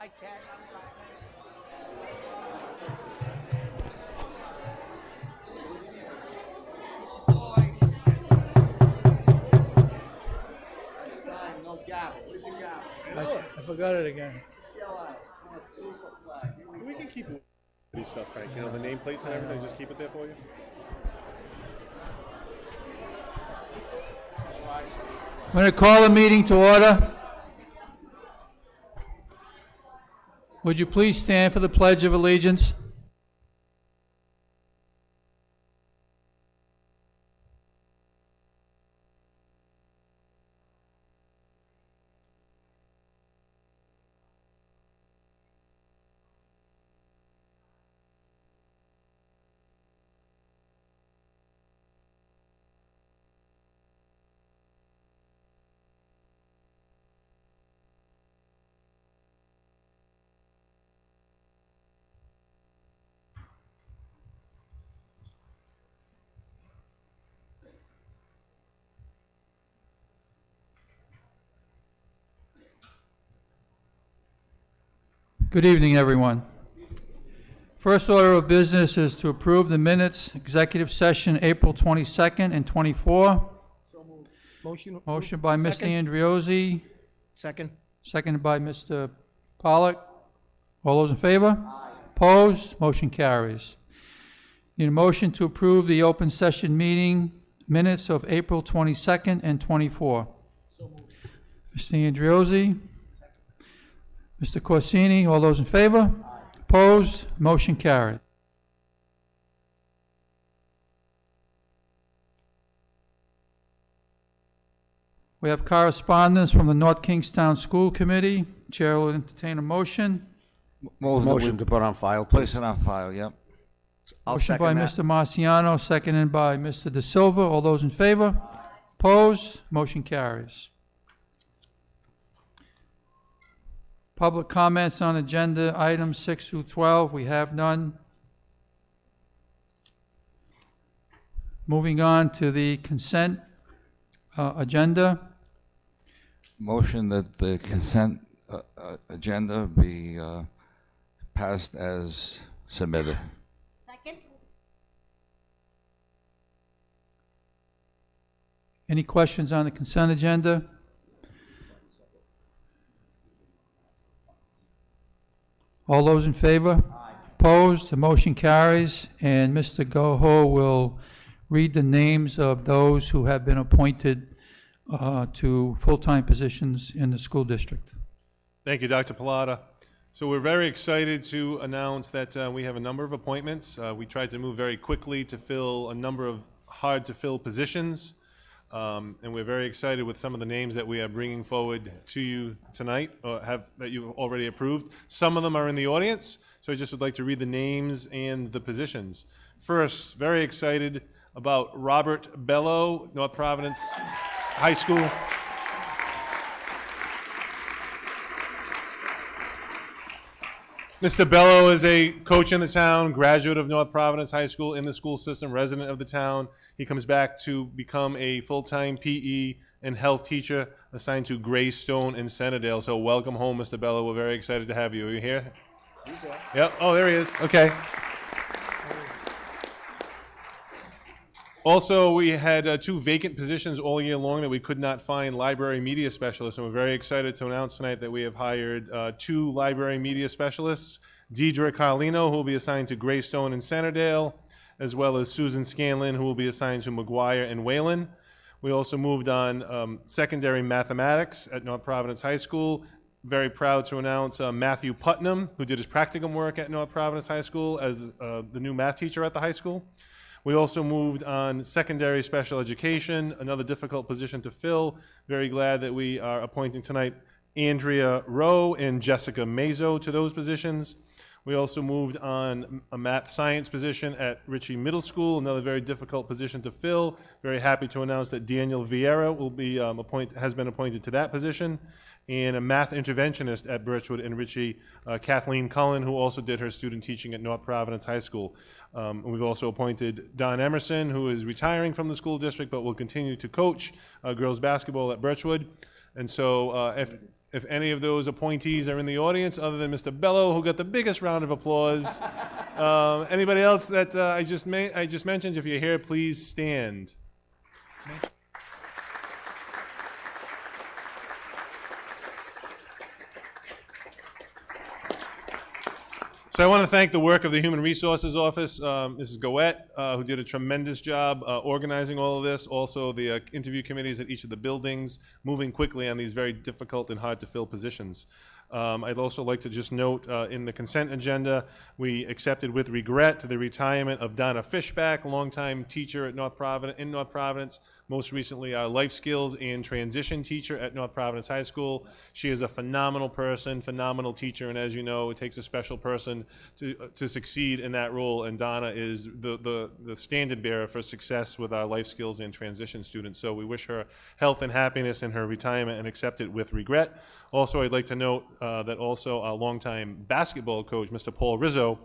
I can't. No gavel. Where's your gavel? I forgot it again. Just yell out. I want to salute the flag. Here we We go. can keep these stuff, Frank. You know, the nameplates and everything, just keep it there for you. I'm going to call the meeting to order. Would you please stand for the Pledge of Allegiance? Good evening, everyone. First order of business is to approve the minutes, executive session, April 22nd and 24. Motion. Motion by Mr. Second. Andriozzi, Second. seconded by Mr. Pollock. All those in favor? Aye. Opposed? Motion carries. Need a motion to approve the open session meeting minutes of April 22nd and 24. Mr. Andriozzi. Mr. Corsini, all those in favor? Aye. Opposed? Motion carried. We have correspondence from the North Kingstown School Committee. Chair will entertain a motion. Motion to put on file, Place please. it on file, yep. I'll Motion by second that. Mr. Marciano, seconded by Mr. De Silva. All those in favor? Opposed? Motion carries. Public comments on agenda items 6 through 12, we have none. Moving on to the consent agenda. Motion that the consent agenda be passed as submitted. Second? Any questions on the consent agenda? All those in favor? Aye. Opposed? The motion carries, and Mr. Goho will read the names of those who have been appointed to full-time positions in the school district. Thank you, Dr. Pilata. So we're very excited to announce that we have a number of appointments. We tried to move very quickly to fill a number of hard-to-fill positions, and we're very excited with some of the names that we are bringing forward to you tonight, or that you've already approved. Some of them are in the audience, so I just would like to read the names and the positions. First, very excited about Robert Bello, North Providence High School. Mr. Bello is a coach in the town, graduate of North Providence High School, in the school system, resident of the town. He comes back to become a full-time PE and health teacher assigned to Greystone and Centerdale. So welcome home, Mr. Bello. We're very excited to have you. Are you here? He's there. Yep. Oh, there he is. Okay. Also, we had 2 vacant positions all year long that we could not find library media specialists, and we're very excited to announce tonight that we have hired 2 library media specialists, Deidre Carlino, who will be assigned to Greystone and Centerdale, as well as Susan Scanlon, who will be assigned to McGuire and Wayland. We also moved on secondary mathematics at North Providence High School. Very proud to announce Matthew Putnam, who did his practicum work at North Providence High School as the new math teacher at the high school. We also moved on secondary special education, another difficult position to fill. Very glad that we are appointing tonight Andrea Rowe and Jessica Mazo to those positions. We also moved on a math science position at Ritchie Middle School, another very difficult position to fill. Very happy to announce that Daniel Vieira will be has been appointed to that position. And a math interventionist at Birchwood and Ritchie, Kathleen Cullen, who also did her student teaching at North Providence High School. We've also appointed Don Emerson, who is retiring from the school district but will continue to coach girls basketball at Birchwood. And so if any of those appointees are in the audience, other than Mr. Bello, who got the biggest round of applause. Anybody else that I just mentioned, if you're here, please stand. So I want to thank the work of the Human Resources Office, Mrs. Goet, who did a tremendous job organizing all of this, also the interview committees at each of the buildings, moving quickly on these very difficult and hard-to-fill positions. I'd also like to just note in the consent agenda, we accepted with regret the retirement of Donna Fishback, longtime teacher at North Providence, most recently our life skills and transition teacher at North Providence High School. She is a phenomenal person, phenomenal teacher, and as you know, it takes a special person to succeed in that role, and Donna is the standard bearer for success with our life skills and transition students. So we wish her health and happiness in her retirement and accept it with regret. Also, I'd like to note that also our longtime basketball coach, Mr. Paul Rizzo,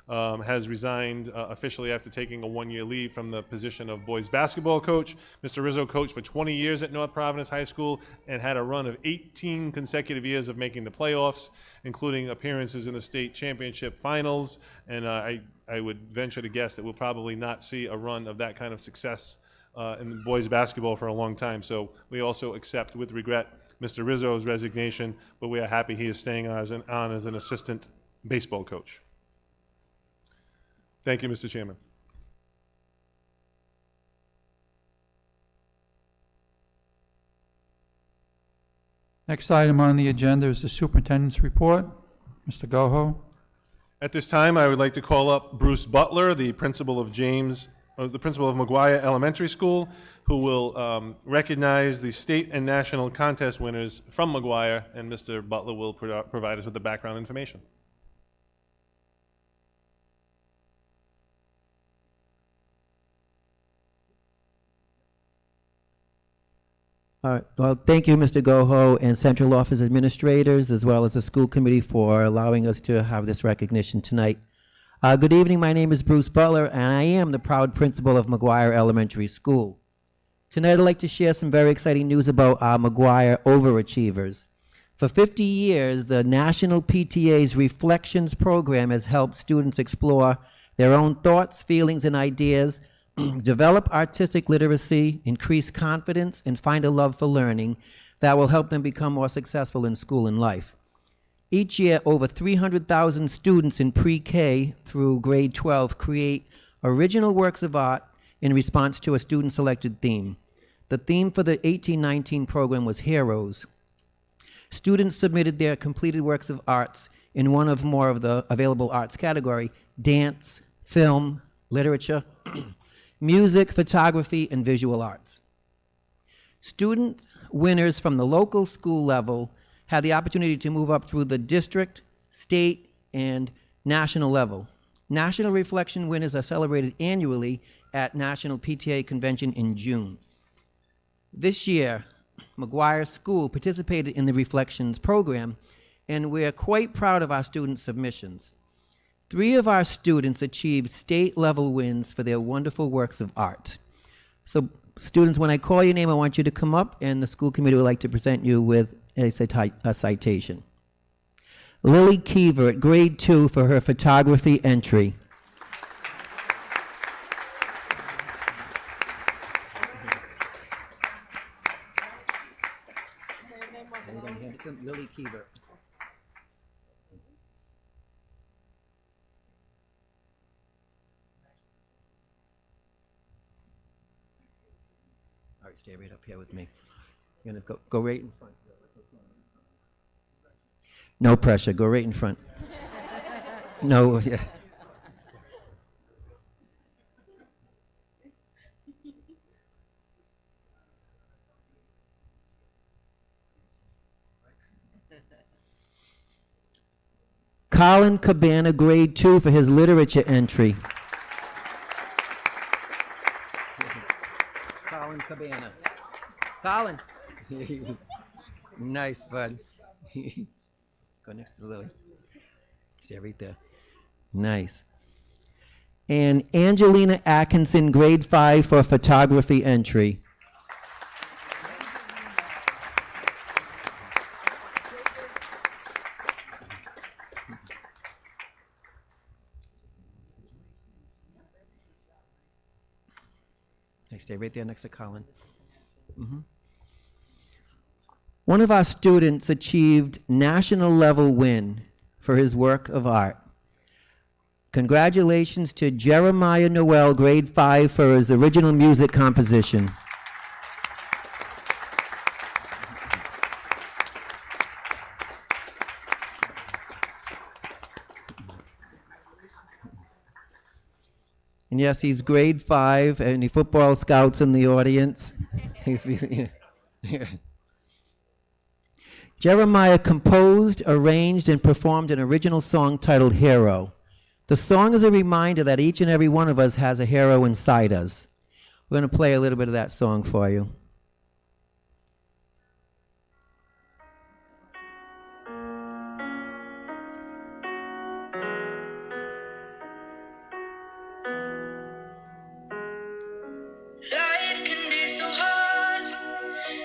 has resigned officially after taking a one-year leave from the position of boys basketball coach. Mr. Rizzo coached for 20 years at North Providence High School and had a run of 18 consecutive years of making the playoffs, including appearances in the state championship finals. And I would venture to guess that we'll probably not see a run of that kind of success in boys basketball for a long time. So we also accept with regret Mr. Rizzo's resignation, but we are happy he is staying on as an assistant baseball coach. Thank you, Mr. Chairman. Next item on the agenda is the superintendent's report. Mr. Goho. At this time, I would like to call up Bruce Butler, the principal of McGuire Elementary School, who will recognize the state and national contest winners from McGuire, and Mr. Butler will provide us with the background information. All right. Well, thank you, Mr. Goho, and Central Office administrators, as well as the school committee, for allowing us to have this recognition tonight. Good evening. My name is Bruce Butler, and I am the proud principal of McGuire Elementary School. Tonight, I'd like to share some very exciting news about our McGuire overachievers. For 50 years, the National PTA's Reflections program has helped students explore their own thoughts, feelings, and ideas, develop artistic literacy, increase confidence, and find a love for learning that will help them become more successful in school and life. Each year, over 300,000 students in pre-K through grade 12 create original works of art in response to a student-selected theme. The theme for the 18-19 program was Heroes. Students submitted their completed works of arts in one of more of the available arts category: dance, film, literature, music, photography, and visual arts. Student winners from the local school level had the opportunity to move up through the district, state, and national level. National Reflection winners are celebrated annually at National PTA Convention in June. This year, McGuire School participated in the Reflections program, and we're quite proud of our student submissions. 3 of our students achieved state-level wins for their wonderful works of art. So, students, when I call your name, I want you to come up, and the school committee would like to present you with a citation. Lily Keever at grade 2 for her photography entry. Lily Keever. All right, stay right up here with me. You're gonna go right in front. No pressure. Go right in front. No. Yeah. Colin Cabana, grade 2 for his literature entry. Colin Cabana. Colin. Nice, bud. Go next to Lily. Stay right there. Nice. And Angelina Atkinson, grade 5 for photography entry. I stay right there next to Colin. One of our students achieved national level win for his work of art. Congratulations to Jeremiah Noel, grade 5, for his original music composition. And yes, he's grade 5, and he football scouts in the audience. Jeremiah composed, arranged, and performed an original song titled Hero. The song is a reminder that each and every one of us has a hero inside us. We're going to play a little bit of that song for you. Life can be so hard,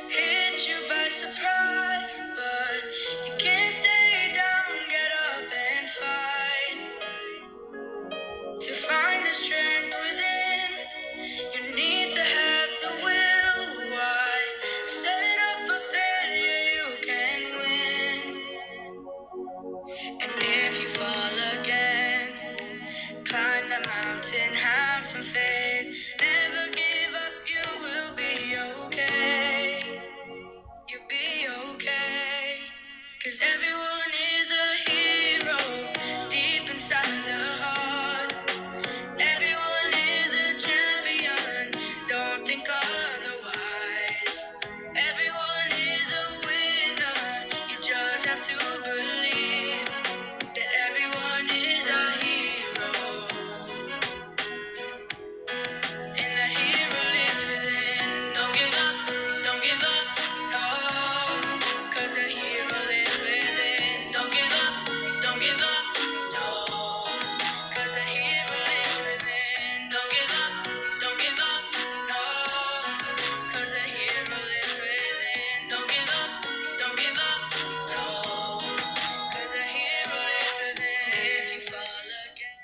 hit you by surprise, but you can't stay down, get up and fight. To find the strength within, you need to have the will. Why set up for failure? You can win. And if you fall again, climb the mountain, have some faith. Never give up, you will be okay. You'll be okay. 'Cause everyone is a hero deep inside their heart. Everyone is a champion, don't think otherwise. Everyone is a winner, you just have to believe that everyone is a hero. And that hero lives within. Don't give up, no. 'Cause the hero lives within. Don't give up, no. 'Cause the hero lives within. Don't give up, no. 'Cause the hero lives within. Don't give up, no. 'Cause the hero lives within. If you fall again.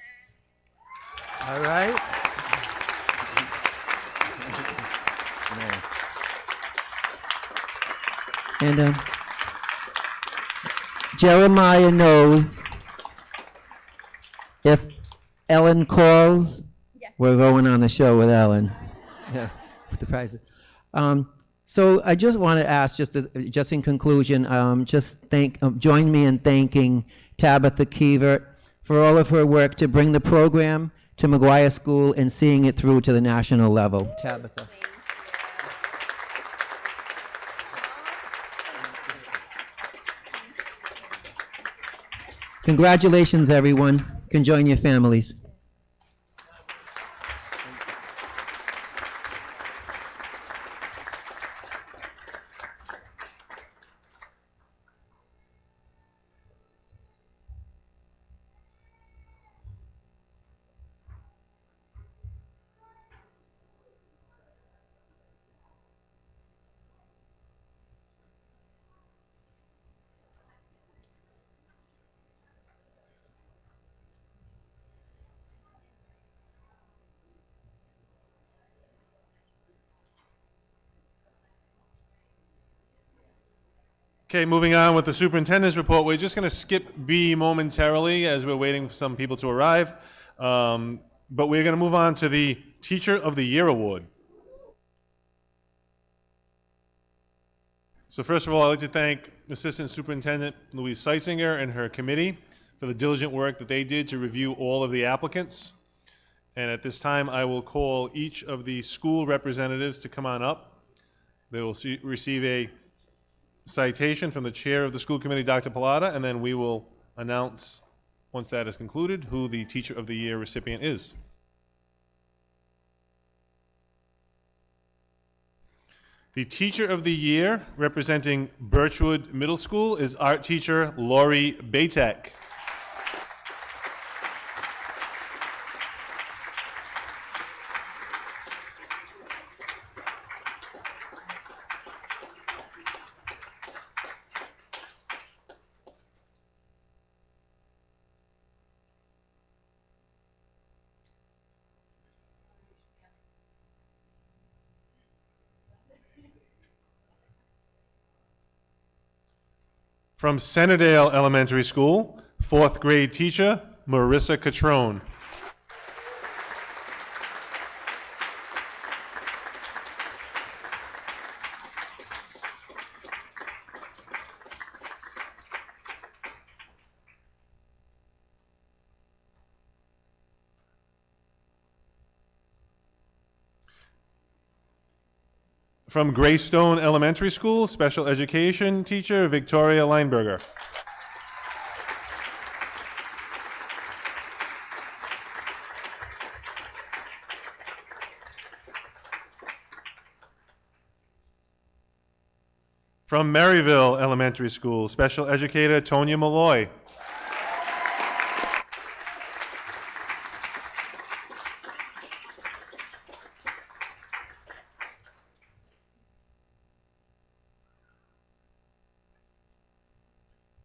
All right. And Jeremiah knows if Ellen calls, we're going on the show with Ellen. Yeah, with the prizes. So I just want to ask, just in conclusion, join me in thanking Tabitha Keevert for all of her work to bring the program to McGuire School and seeing it through to the national level. Tabitha. Congratulations, everyone. You can join your families. Okay, moving on with the superintendent's report. We're just going to skip B momentarily as we're waiting for some people to arrive. But we're going to move on to the Teacher of the Year Award. So first of all, I'd like to thank Assistant Superintendent Louise Seitzinger and her committee for the diligent work that they did to review all of the applicants. And at this time, I will call each of the school representatives to come on up. They will receive a citation from the chair of the school committee, Dr. Pilata, and then we will announce, once that is concluded, who the Teacher of the Year recipient is. The Teacher of the Year representing Birchwood Middle School is art teacher Lori Batek. From Centerdale Elementary School, 4th grade teacher, Marissa Catrone. From Greystone Elementary School, special education teacher, Victoria Leinberger. From Maryville Elementary School, special educator, Tonya Malloy.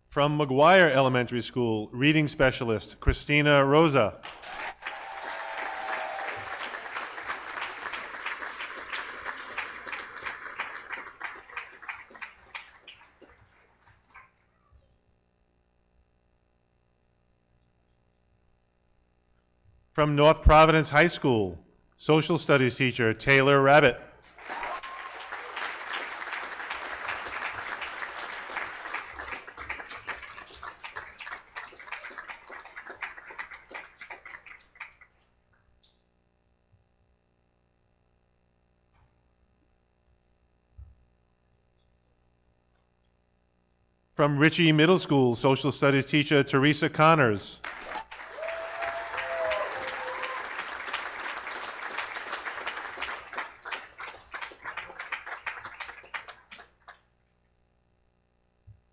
From McGuire Elementary School, reading specialist, Christina Rosa. From North Providence High School, social studies teacher, Taylor Rabbit. From Ritchie Middle School, social studies teacher, Theresa Connors.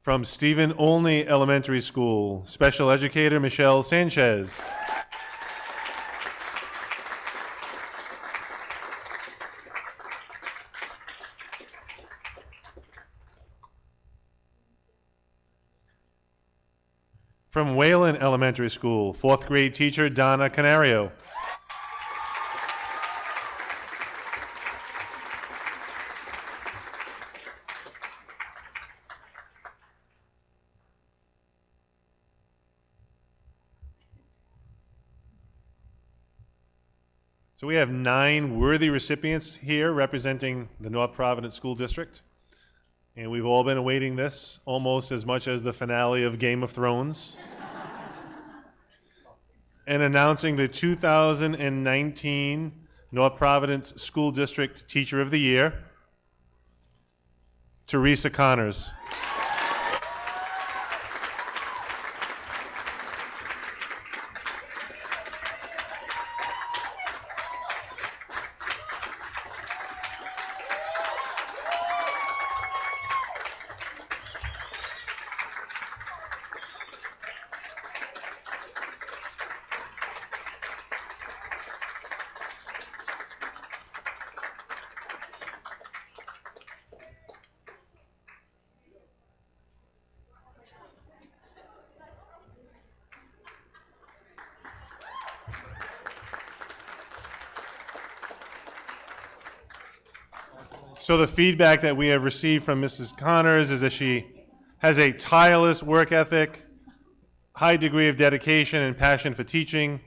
From Stephen Olney Elementary School, special educator, Michelle Sanchez. From Wayland Elementary School, 4th grade teacher, Donna Canario. So we have 9 worthy recipients here representing the North Providence School District. And we've all been awaiting this almost as much as the finale of Game of Thrones. And announcing the 2019 North Providence School District Teacher of the Year, Theresa Connors. So the feedback that we have received from Mrs. Connors is that she has a tireless work ethic, high degree of dedication and passion for teaching,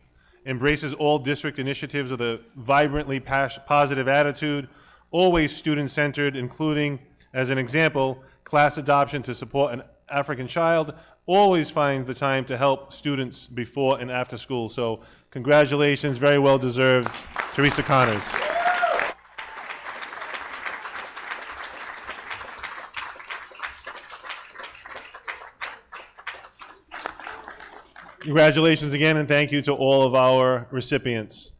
embraces all district initiatives with a vibrantly positive attitude, always student-centered, including, as an example, class adoption to support an African child, always finds the time to help students before and after school. So congratulations, very well deserved, Theresa Connors. Congratulations again, and thank you to all of our recipients.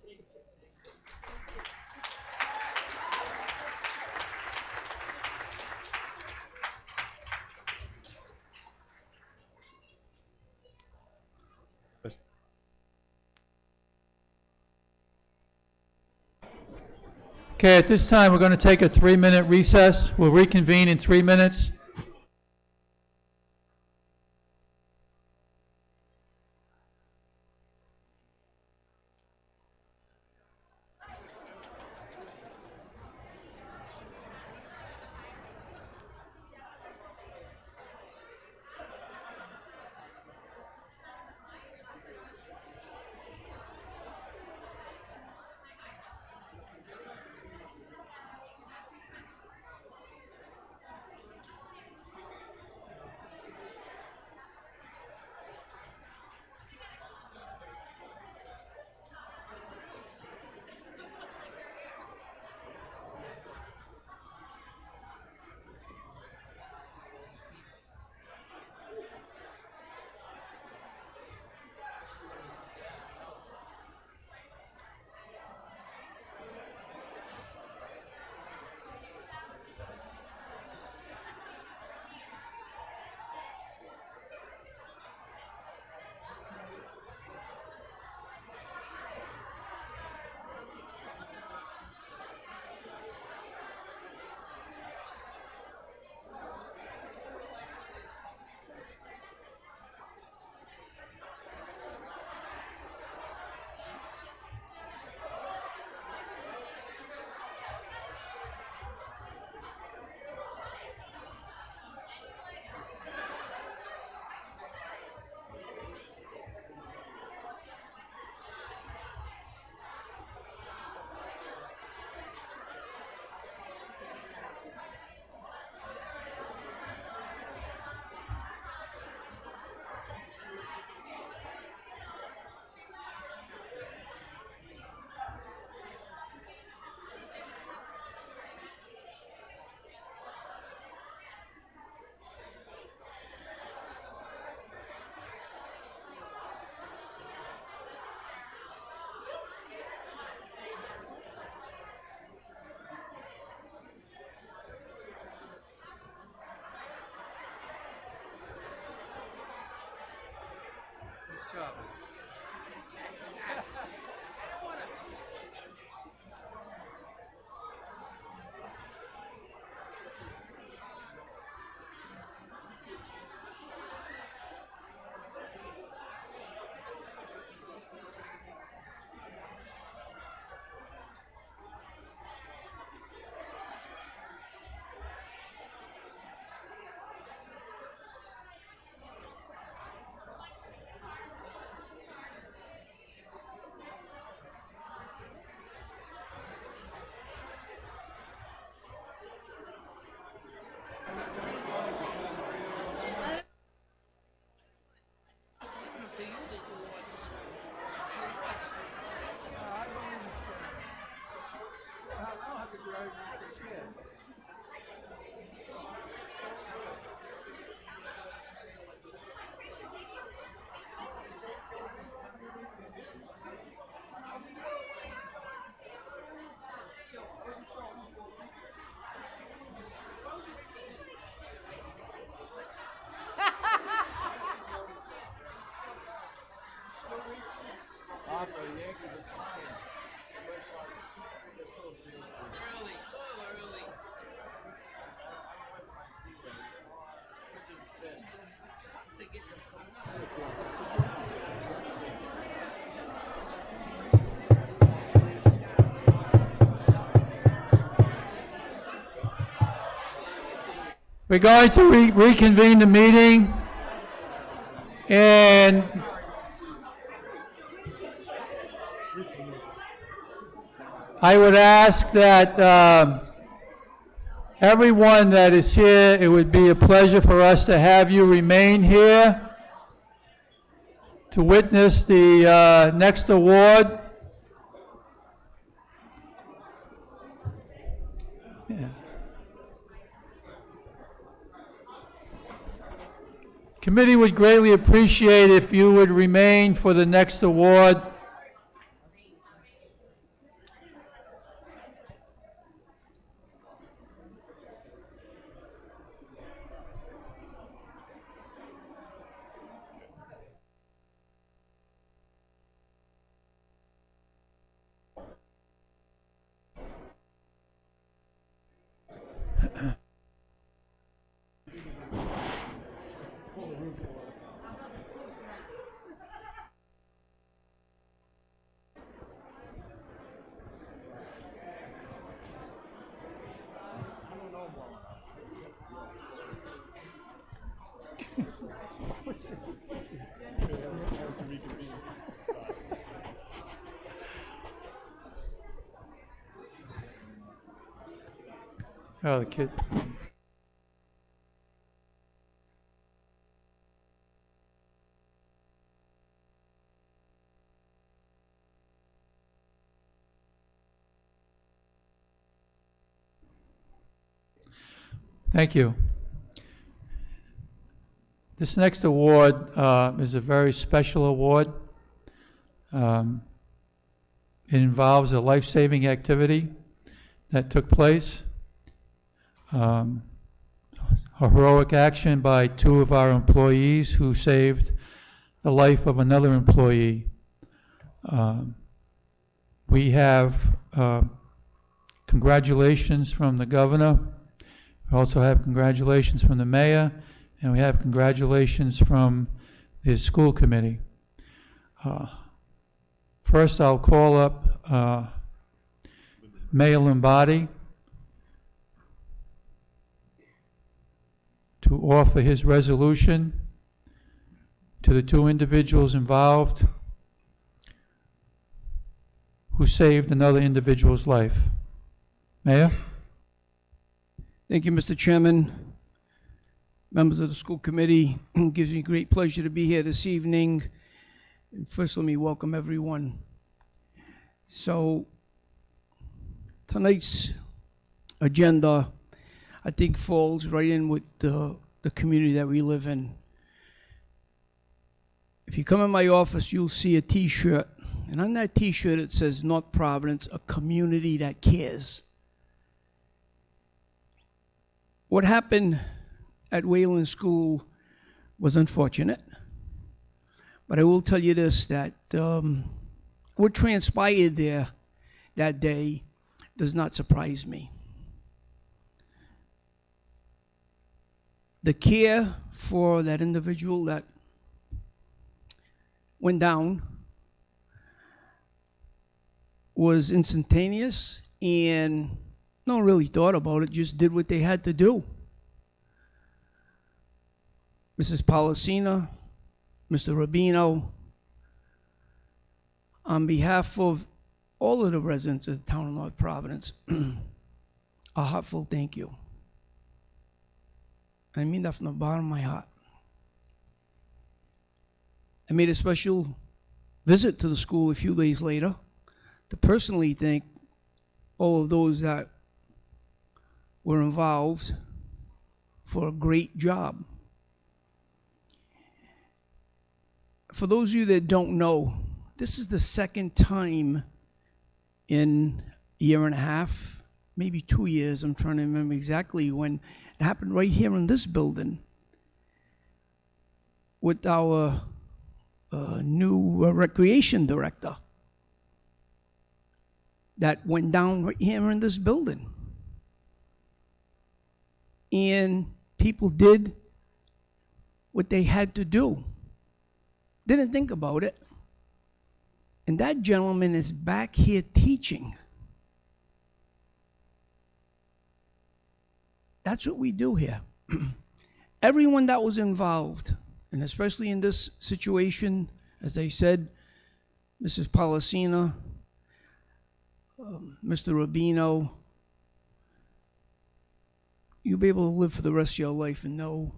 Okay, at this time, we're going to take a 3-minute recess. We'll reconvene in 3 minutes. We're going to reconvene the meeting, and I would ask that everyone that is here, it would be a pleasure for us to have you remain here to witness the next award. Committee would greatly appreciate if you would remain for the next award. Oh, the kid. Thank you. This next award is a very special award. It involves a life-saving activity that took place. A heroic action by two of our employees who saved the life of another employee. We have congratulations from the governor. We also have congratulations from the mayor, and we have congratulations from the school committee. First, I'll call up Mayor Lombardi to offer his resolution to the two individuals involved who saved another individual's life. Mayor? Thank you, Mr. Chairman. Members of the school committee, it gives me great pleasure to be here this evening. And first, let me welcome everyone. So, tonight's agenda, I think, falls right in with the community that we live in. If you come in my office, you'll see a T-shirt, and on that T-shirt it says North Providence, a community that cares. What happened at Wayland School was unfortunate, But I will tell you this, that what transpired there that day does not surprise me. The care for that individual that went down was instantaneous, and no one really thought about it, just did what they had to do. Mrs. Policina, Mr. Rubino, on behalf of all of the residents of the town of North Providence, a heartfelt thank you. I mean that from the bottom of my heart. I made a special visit to the school a few days later to personally thank all of those that were involved for a great job. For those of you that don't know, this is the second time in a year and a half, maybe 2 years, I'm trying to remember exactly when it happened, right here in this building with our new recreation director that went down right here in this building. And people did what they had to do. Didn't think about it. And that gentleman is back here teaching. That's what we do here. Everyone that was involved, and especially in this situation, as I said, Mrs. Policina, Mr. Rubino, you'll be able to live for the rest of your life and know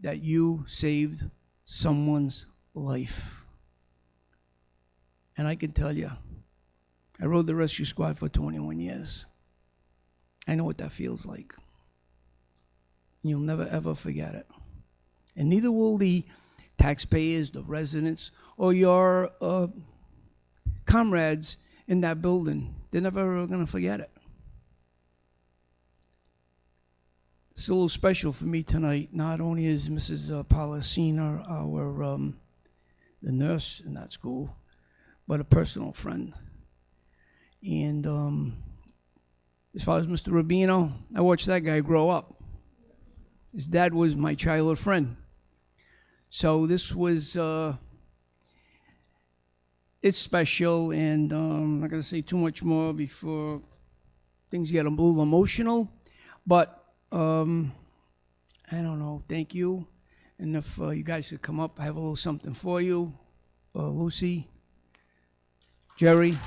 that you saved someone's life. And I can tell you, I rode the rescue squad for 21 years. I know what that feels like. You'll never, ever forget it. And neither will the taxpayers, the residents, or your comrades in that building. They're never going to forget it. It's a little special for me tonight. Not only is Mrs. Policina our the nurse in that school, but a personal friend. And as far as Mr. Rubino, I watched that guy grow up. His dad was my childhood friend. So this was, it's special, and I'm not going to say too much more before things get a little emotional. But I don't know, thank you. And if you guys could come up, I have a little something for you. Lucy, Jerry.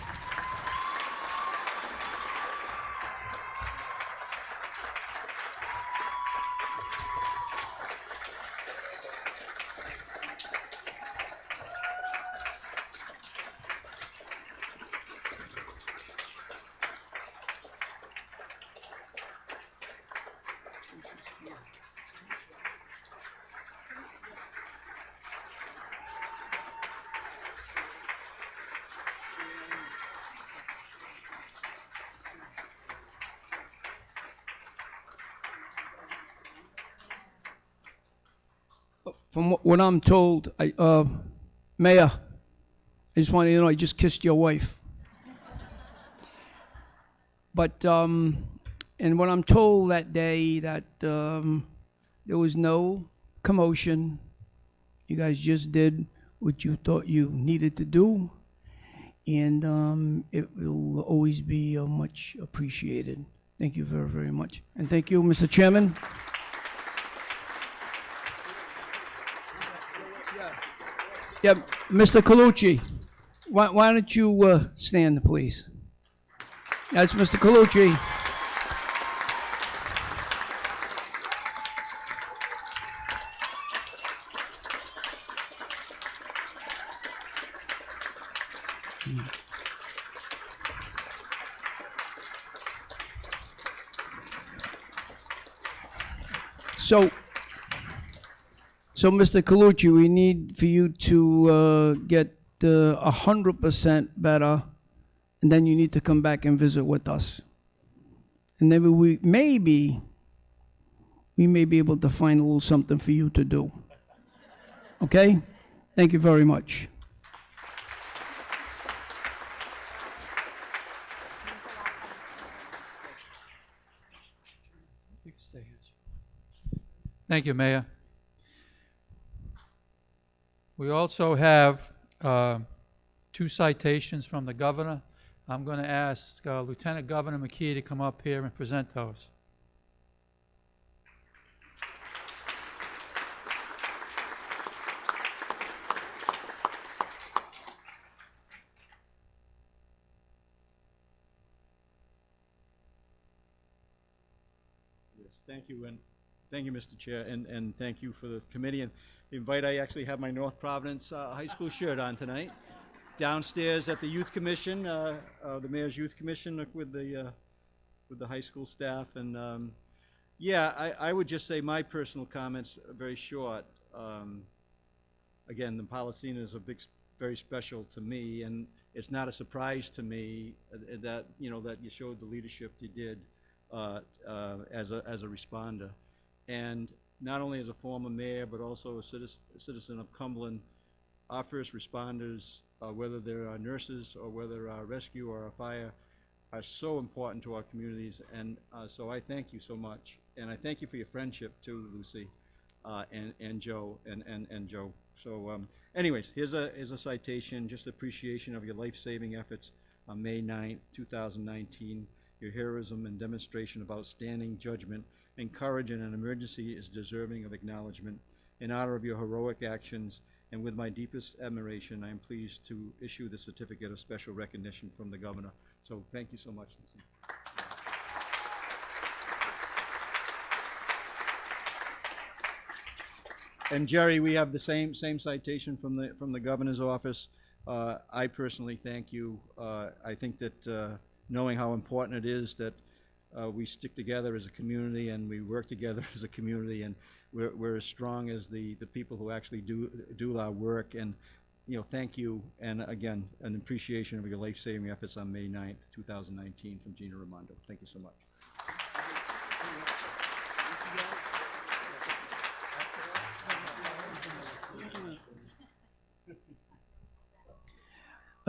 From what I'm told, Mayor, I just want you to know I just kissed your wife. But, and what I'm told that day, that there was no commotion. You guys just did what you thought you needed to do. And it will always be much appreciated. Thank you very, very much. And thank you, Mr. Chairman. Yeah, Mr. Colucci, why don't you stand, please? That's Mr. Colucci. So, Mr. Colucci, we need for you to get 100% better, and then you need to come back and visit with us. And then we may be able to find a little something for you to do. Okay? Thank you very much. You can stay here. Thank you, Mayor. We also have 2 citations from the governor. I'm going to ask Lieutenant Governor McKee to come up here and present those. Yes, thank you, and thank you, Mr. Chair, and thank you for the committee and the invite. I actually have my North Providence High School shirt on tonight. Downstairs at the Youth Commission, the Mayor's Youth Commission with the high school staff, and yeah, I would just say my personal comments are very short. Again, the Policina is very special to me, and it's not a surprise to me that that you showed the leadership you did as a responder, and not only as a former mayor but also a citizen of Cumberland. Our first responders, whether they're our nurses or whether our rescue or our fire, are so important to our communities, and so I thank you so much, and I thank you for your friendship too, Lucy, and Joe and Joe. So, anyways, here's a citation, just appreciation of your life-saving efforts on May 9th, 2019. Your heroism and demonstration of outstanding judgment and courage in an emergency is deserving of acknowledgement. In honor of your heroic actions and with my deepest admiration, I am pleased to issue the certificate of special recognition from the governor. So thank you so much, Lucy. And Jerry, we have the same citation from the governor's office. I personally thank you. I think that knowing how important it is that we stick together as a community and we work together as a community, and we're as strong as the people who actually do our work. And thank you, and again, an appreciation of your life-saving efforts on May 9th, 2019 from Gina Raimondo. Thank you so much.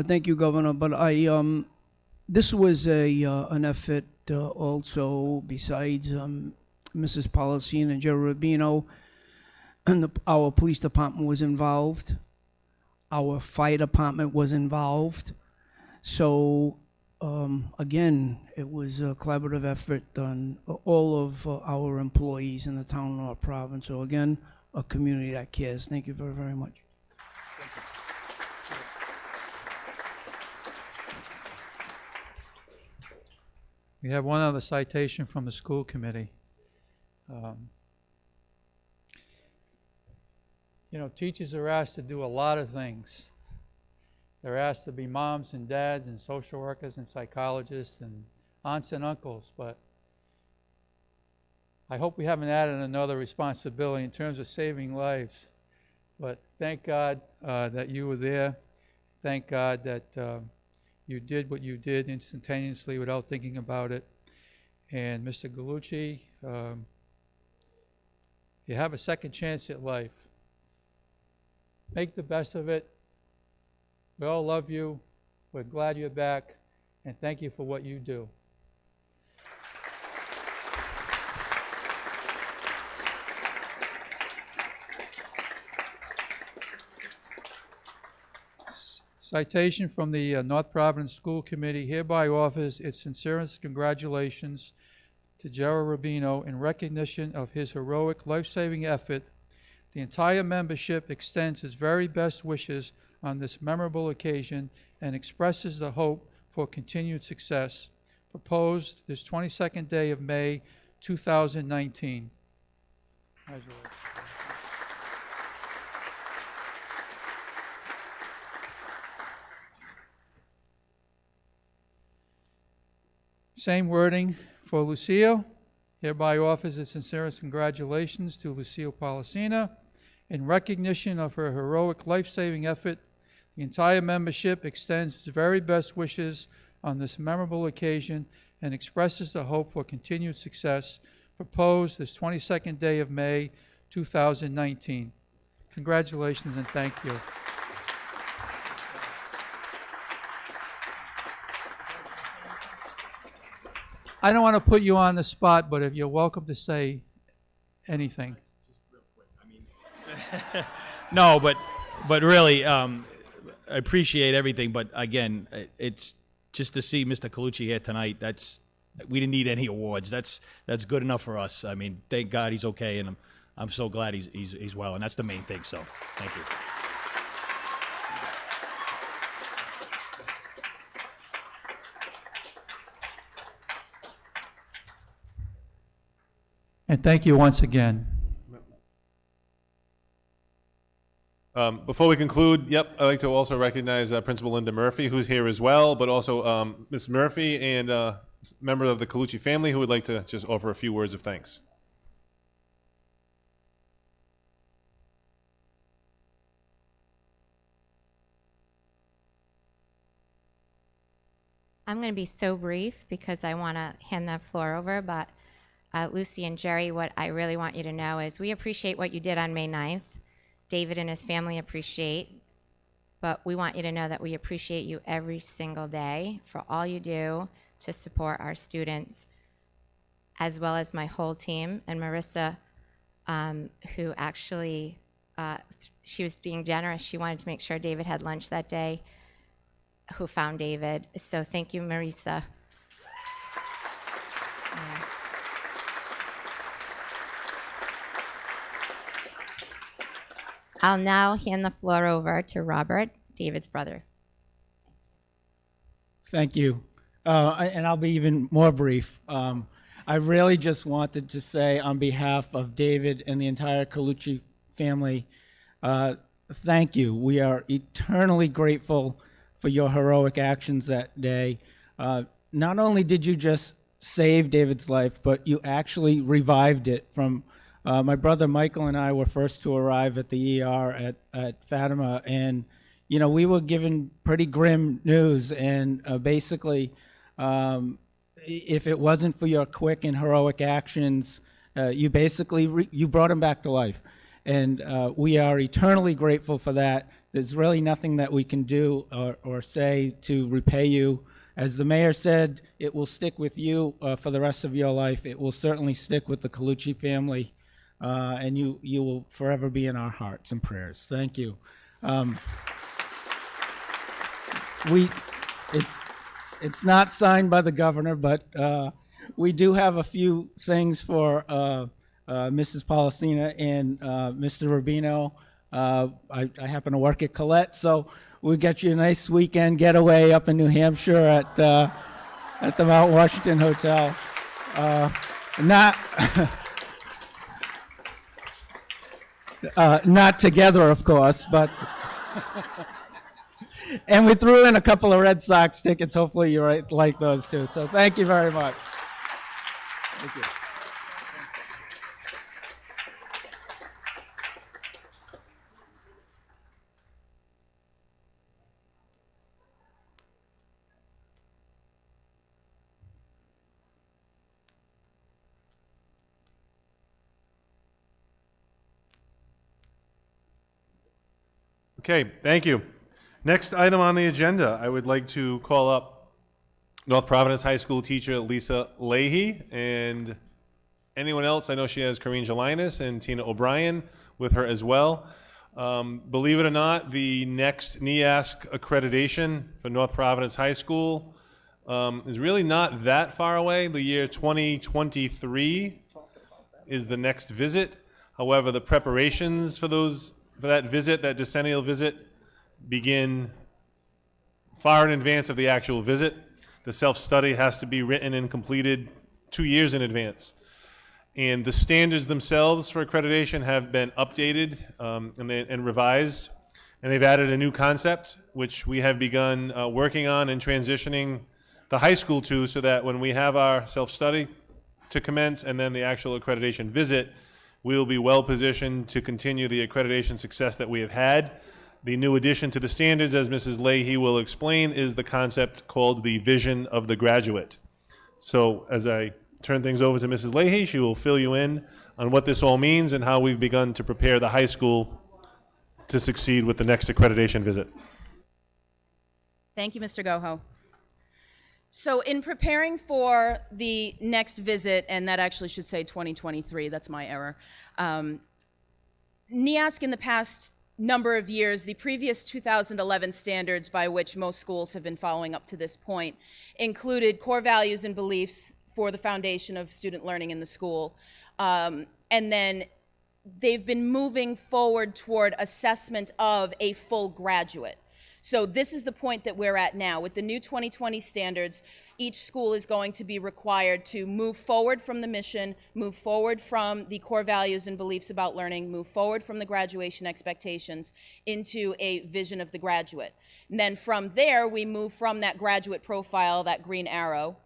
Thank you, Governor. But this was an effort also besides Mrs. Policina and Joe Rubino, and our police department was involved. Our fire department was involved. So again, it was a collaborative effort on all of our employees in the town of North Providence. So again, a community that cares. Thank you very, very much. We have one other citation from the school committee. Teachers are asked to do a lot of things. They're asked to be moms and dads and social workers and psychologists and aunts and uncles, but I hope we haven't added another responsibility in terms of saving lives. But thank God that you were there. Thank God that you did what you did instantaneously without thinking about it. And Mr. Gallucci, you have a second chance at life. Make the best of it. We all love you. We're glad you're back. And thank you for what you do. Citation from the North Providence School Committee hereby offers its sincerest congratulations to Gerald Rubino in recognition of his heroic life-saving effort. The entire membership extends its very best wishes on this memorable occasion and expresses the hope for continued success. Proposed this 22nd day of May, 2019. Congratulations. Same wording for Lucille. Hereby offers its sincerest congratulations to Lucille Policina. In recognition of her heroic life-saving effort, the entire membership extends its very best wishes on this memorable occasion and expresses the hope for continued success. Proposed this 22nd day of May, 2019. Congratulations and thank you. I don't want to put you on the spot, but if you're welcome to say anything. No, but really, I appreciate everything. But again, it's just to see Mr. Colucci here tonight. We didn't need any awards. That's good enough for us. I mean, thank God he's okay, and I'm so glad he's well, and that's the main thing. So, thank you. And thank you once again. Before we conclude, I'd like to also recognize Principal Linda Murphy, who's here as well, but also Ms. Murphy and a member of the Colucci family who would like to just offer a few words of thanks. I'm going to be so brief because I want to hand the floor over, but Lucy and Jerry, what I really want you to know is we appreciate what you did on May 9th. David and his family appreciate, but we want you to know that we appreciate you every single day for all you do to support our students, as well as my whole team, and Marissa, who actually, she was being generous. She wanted to make sure David had lunch that day, who found David. So thank you, Marissa. I'll now hand the floor over to Robert, David's brother. Thank you. And I'll be even more brief. I really just wanted to say on behalf of David and the entire Colucci family, thank you. We are eternally grateful for your heroic actions that day. Not only did you just save David's life, but you actually revived it from my brother Michael and I were first to arrive at the ER at Fatima, and we were given pretty grim news. And basically, if it wasn't for your quick and heroic actions, you basically you brought him back to life, and we are eternally grateful for that. There's really nothing that we can do or say to repay you. As the mayor said, it will stick with you for the rest of your life. It will certainly stick with the Colucci family. And you will forever be in our hearts and prayers. Thank you. It's not signed by the governor, but we do have a few things for Mrs. Policina and Mr. Rubino. I happen to work at Colette, so we'll get you a nice weekend getaway up in New Hampshire at the Mount Washington Hotel. Not together, of course, but and we threw in a couple of Red Sox tickets. Hopefully you like those too. So thank you very much. Thank you. Okay, thank you. Next item on the agenda, I would like to call up North Providence High School teacher Lisa Leahy, and anyone else. I know she has Corrine Jelinas and Tina O'Brien with her as well. Believe it or not, the next NEASC accreditation for North Providence High School is really not that far away. The year 2023 is the next visit. However, the preparations for that visit, that decennial visit, begin far in advance of the actual visit. The self-study has to be written and completed 2 years in advance. And the standards themselves for accreditation have been updated and revised. And they've added a new concept, which we have begun working on and transitioning the high school to, so that when we have our self-study to commence and then the actual accreditation visit, we will be well positioned to continue the accreditation success that we have had. The new addition to the standards, as Mrs. Leahy will explain, is the concept called the vision of the graduate. So as I turn things over to Mrs. Leahy, she will fill you in on what this all means and how we've begun to prepare the high school to succeed with the next accreditation visit. Thank you, Mr. Goho. So in preparing for the next visit, and that actually should say 2023, that's my error, NEASC in the past number of years, the previous 2011 standards by which most schools have been following up to this point, included core values and beliefs for the foundation of student learning in the school. And then they've been moving forward toward assessment of a full graduate. So this is the point that we're at now. With the new 2020 standards, each school is going to be required to move forward from the mission, move forward from the core values and beliefs about learning, move forward from the graduation expectations into a vision of the graduate. And then from there, we move from that graduate profile, that green arrow,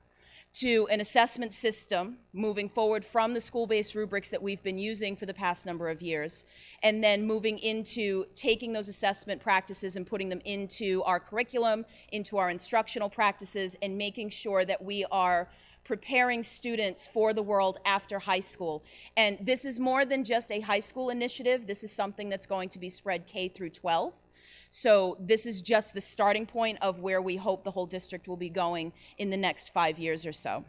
to an assessment system, moving forward from the school-based rubrics that we've been using for the past number of years, and then moving into taking those assessment practices and putting them into our curriculum, into our instructional practices, and making sure that we are preparing students for the world after high school. And this is more than just a high school initiative. This is something that's going to be spread K through 12. So this is just the starting point of where we hope the whole district will be going in the next 5 years or so.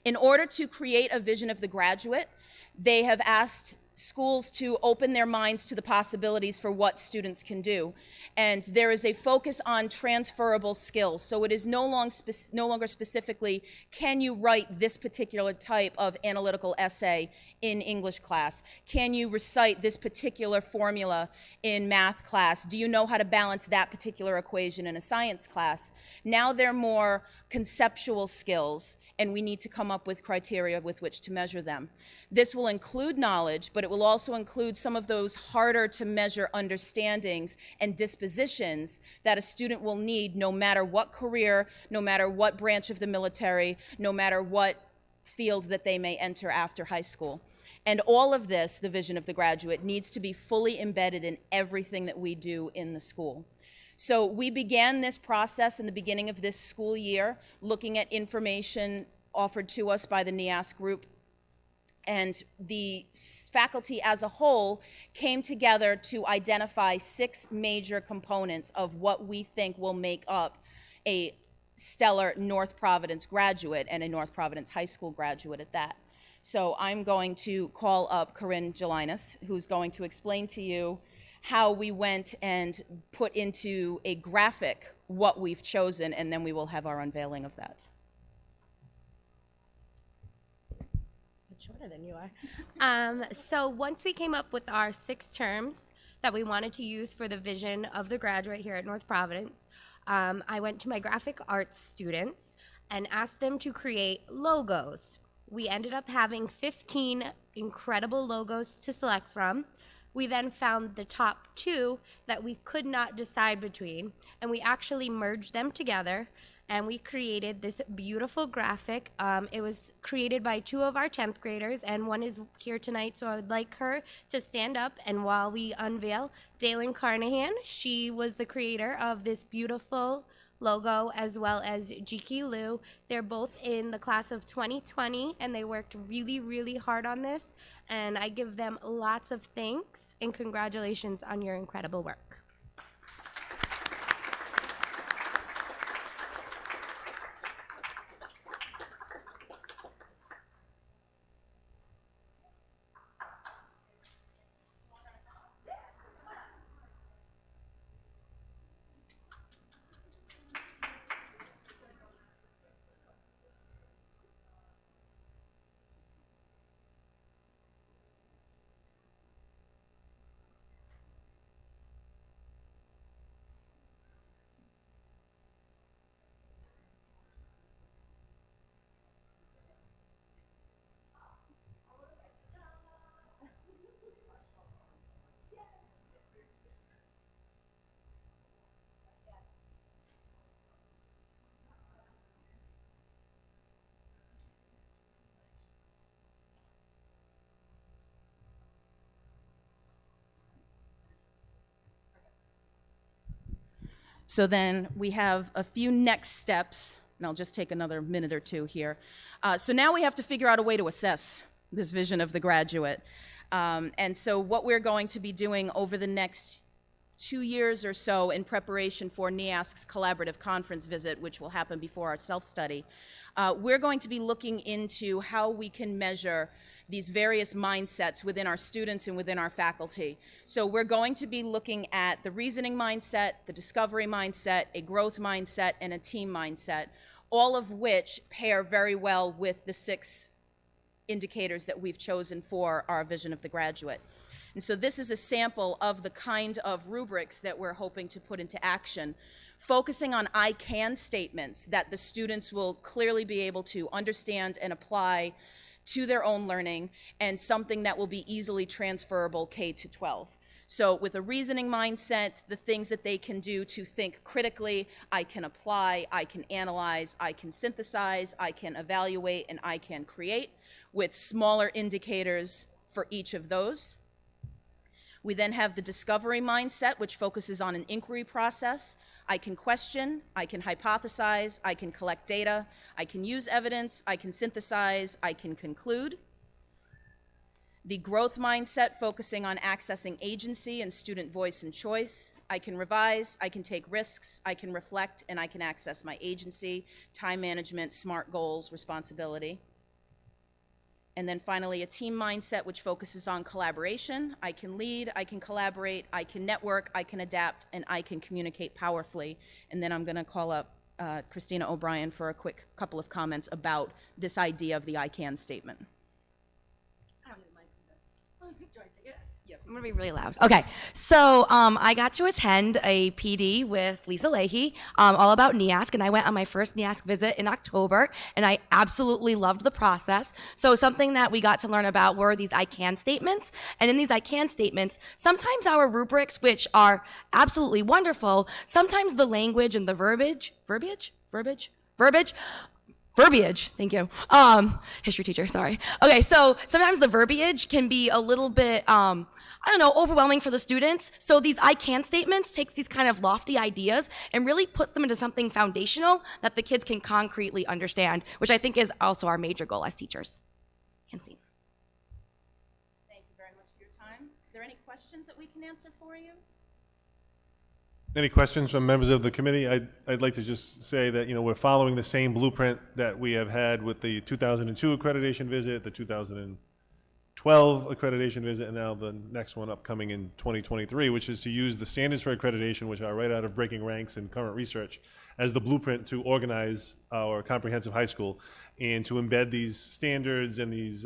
In order to create a vision of the graduate, they have asked schools to open their minds to the possibilities for what students can do. And there is a focus on transferable skills. So it is no longer specifically, can you write this particular type of analytical essay in English class? Can you recite this particular formula in math class? Do you know how to balance that particular equation in a science class? Now they're more conceptual skills, and we need to come up with criteria with which to measure them. This will include knowledge, but it will also include some of those harder to measure understandings and dispositions that a student will need no matter what career, no matter what branch of the military, no matter what field that they may enter after high school. And all of this, the vision of the graduate, needs to be fully embedded in everything that we do in the school. So we began this process in the beginning of this school year, looking at information offered to us by the NEASC group. And the faculty as a whole came together to identify 6 major components of what we think will make up a stellar North Providence graduate, and a North Providence high school graduate at that. So I'm going to call up Corinne Gelinas, who's going to explain to you how we went and put into a graphic what we've chosen, and then we will have our unveiling of that. Shorter than you are. So once we came up with our 6 terms that we wanted to use for the vision of the graduate here at North Providence, I went to my graphic arts students and asked them to create logos. We ended up having 15 incredible logos to select from. We then found the top 2 that we could not decide between, and we actually merged them together, and we created this beautiful graphic. It was created by 2 of our 10th graders, and one is here tonight, so I would like her to stand up, and while we unveil, Daylin Carnahan, she was the creator of this beautiful logo, as well as Jiki Liu. They're both in the class of 2020, and they worked really, really hard on this, and I give them lots of thanks and congratulations on your incredible work. So then we have a few next steps, and I'll just take another minute or 2 here. So now we have to figure out a way to assess this vision of the graduate. And so what we're going to be doing over the next 2 years or so in preparation for NEASC's collaborative conference visit, which will happen before our self-study, we're going to be looking into how we can measure these various mindsets within our students and within our faculty. So we're going to be looking at the reasoning mindset, the discovery mindset, a growth mindset, and a team mindset, all of which pair very well with the 6 indicators that we've chosen for our vision of the graduate. And so this is a sample of the kind of rubrics that we're hoping to put into action, focusing on I can statements that the students will clearly be able to understand and apply to their own learning, and something that will be easily transferable K to 12. So with a reasoning mindset, the things that they can do to think critically, I can apply, I can analyze, I can synthesize, I can evaluate, and I can create, with smaller indicators for each of those. We then have the discovery mindset, which focuses on an inquiry process. I can question, I can hypothesize, I can collect data, I can use evidence, I can synthesize, I can conclude. The growth mindset, focusing on accessing agency and student voice and choice. I can revise, I can take risks, I can reflect, and I can access my agency, time management, SMART goals, responsibility. And then finally, a team mindset, which focuses on collaboration. I can lead, I can collaborate, I can network, I can adapt, and I can communicate powerfully. And then I'm going to call up Christina O'Brien for a quick couple of comments about this idea of the I can statement. I'm gonna be really loud. Okay, so I got to attend a PD with Lisa Leahy, all about NEASC, and I went on my first NEASC visit in October, and I absolutely loved the process. So something that we got to learn about were these I can statements, and in these I can statements, sometimes our rubrics, which are absolutely wonderful, sometimes the language and the verbiage, thank you. History teacher, sorry. Okay, so sometimes the verbiage can be a little bit, overwhelming for the students. So these I can statements takes these kind of lofty ideas and really puts them into something foundational that the kids can concretely understand, which I think is also our major goal as teachers. Thank you very much for your time. Are there any questions that we can answer for you? Any questions from members of the committee? I'd like to just say that, we're following the same blueprint that we have had with the 2002 accreditation visit, the 2012 accreditation visit, and now the next one upcoming in 2023, which is to use the standards for accreditation, which are right out of Breaking Ranks and current research, as the blueprint to organize our comprehensive high school and to embed these standards and these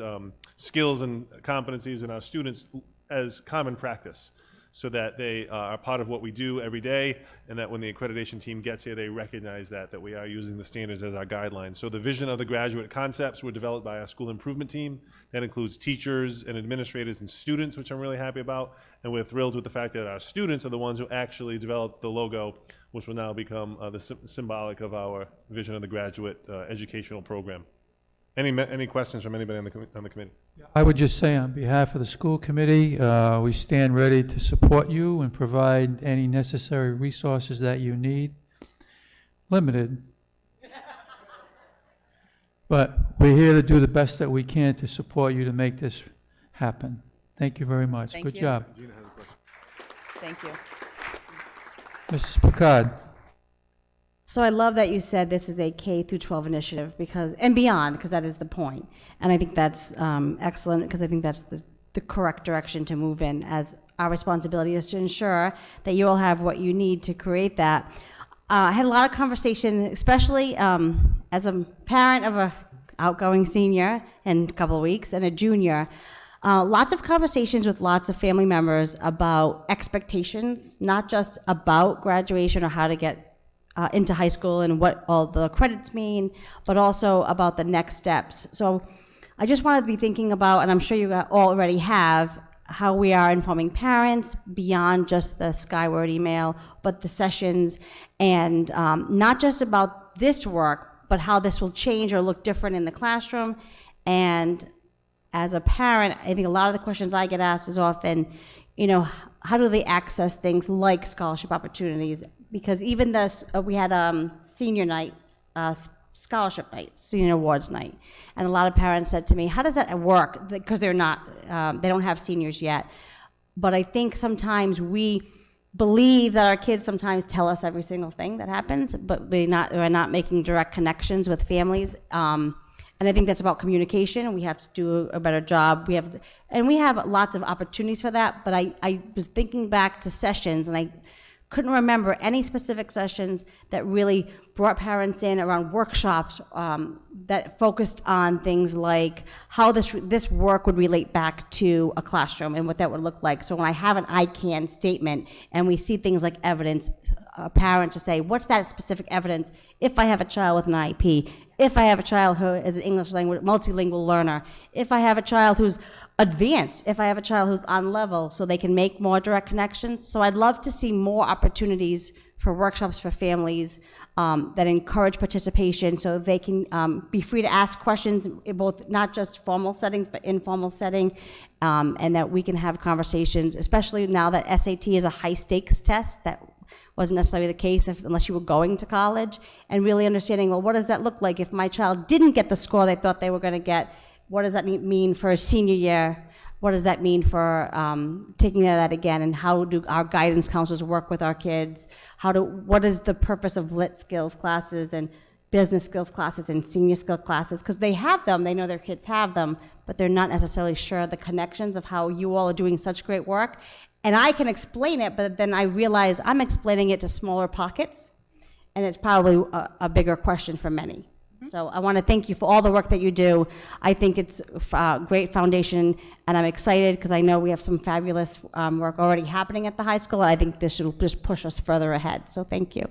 skills and competencies in our students as common practice, so that they are part of what we do every day, and that when the accreditation team gets here, they recognize that we are using the standards as our guidelines. So the vision of the graduate concepts were developed by our school improvement team. That includes teachers and administrators and students, which I'm really happy about. And we're thrilled with the fact that our students are the ones who actually developed the logo, which will now become the symbolic of our vision of the graduate educational program. Any questions from anybody on the committee? I would just say on behalf of the school committee, we stand ready to support you and provide any necessary resources that you need. Limited. But we're here to do the best that we can to support you to make this happen. Thank you very much. Thank Good you. job. Gina has a question. Thank you. Mrs. Picard. So I love that you said this is a K through 12 initiative and beyond, because that is the point. And I think that's excellent, because I think that's the correct direction to move in, as our responsibility is to ensure that you all have what you need to create that. I had a lot of conversation, especially as a parent of a outgoing senior in a couple of weeks and a junior. Lots of conversations with lots of family members about expectations, not just about graduation or how to get into high school and what all the credits mean, but also about the next steps. So I just wanted to be thinking about, and I'm sure you all already have, how we are informing parents beyond just the Skyward email, but the sessions, and not just about this work, but how this will change or look different in the classroom. And as a parent, I think a lot of the questions I get asked is often, how do they access things like scholarship opportunities? Because even this, we had senior night, scholarship night, senior awards night, and a lot of parents said to me, "How does that work?" Because they're not, they don't have seniors yet. But I think sometimes we believe that our kids sometimes tell us every single thing that happens, but we're not making direct connections with families. And I think that's about communication, and we have to do a better job. We have lots of opportunities for that, but I was thinking back to sessions, and I couldn't remember any specific sessions that really brought parents in around workshops that focused on things like how this work would relate back to a classroom and what that would look like. So when I have an I can statement and we see things like evidence, a parent to say, what's that specific evidence if I have a child with an IEP, if I have a child who is an English language multilingual learner, if I have a child who's advanced, if I have a child who's on level, so they can make more direct connections. So I'd love to see more opportunities for workshops for families that encourage participation, so they can be free to ask questions in both, not just formal settings, but informal setting, and that we can have conversations, especially now that SAT is a high stakes test that wasn't necessarily the case unless you were going to college, and really understanding, well, what does that look like if my child didn't get the score they thought they were going to get? What does that mean for a senior year? What does that mean for taking that again? And how do our guidance counselors work with our kids? What is the purpose of lit skills classes and business skills classes and senior skill classes? Because they have them, they know their kids have them, but they're not necessarily sure the connections of how you all are doing such great work. And I can explain it, but then I realize I'm explaining it to smaller pockets, and it's probably a bigger question for many. So I want to thank you for all the work that you do. I think it's a great foundation, and I'm excited because I know we have some fabulous work already happening at the high school. I think this will just push us further ahead. So thank you.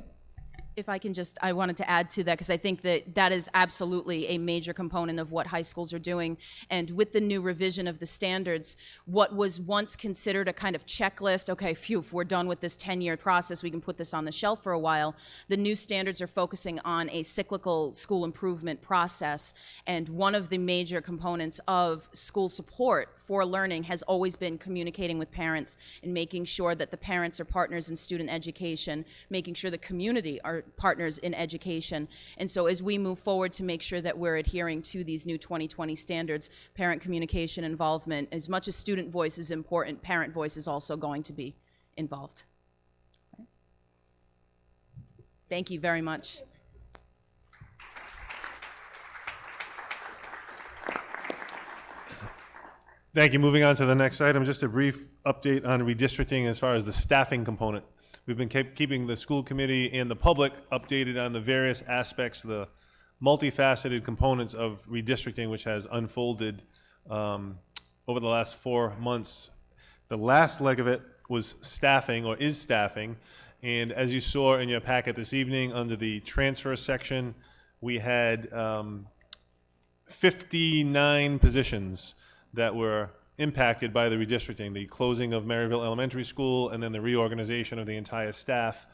If I wanted to add to that, because I think that is absolutely a major component of what high schools are doing. And with the new revision of the standards, what was once considered a kind of checklist, okay, phew, if we're done with this 10-year process, we can put this on the shelf for a while. The new standards are focusing on a cyclical school improvement process. And one of the major components of school support for learning has always been communicating with parents and making sure that the parents are partners in student education, making sure the community are partners in education. And so as we move forward to make sure that we're adhering to these new 2020 standards, parent communication involvement, as much as student voice is important, parent voice is also going to be involved. Thank you very much. Thank you. Moving on to the next item, just a brief update on redistricting as far as the staffing component. We've been keeping the school committee and the public updated on the various aspects, the multifaceted components of redistricting, which has unfolded over the last 4 months. The last leg of it was staffing, or is staffing, and as you saw in your packet this evening, under the transfer section, we had 59 positions that were impacted by the redistricting, the closing of Maryville Elementary School, and then the reorganization of the entire staff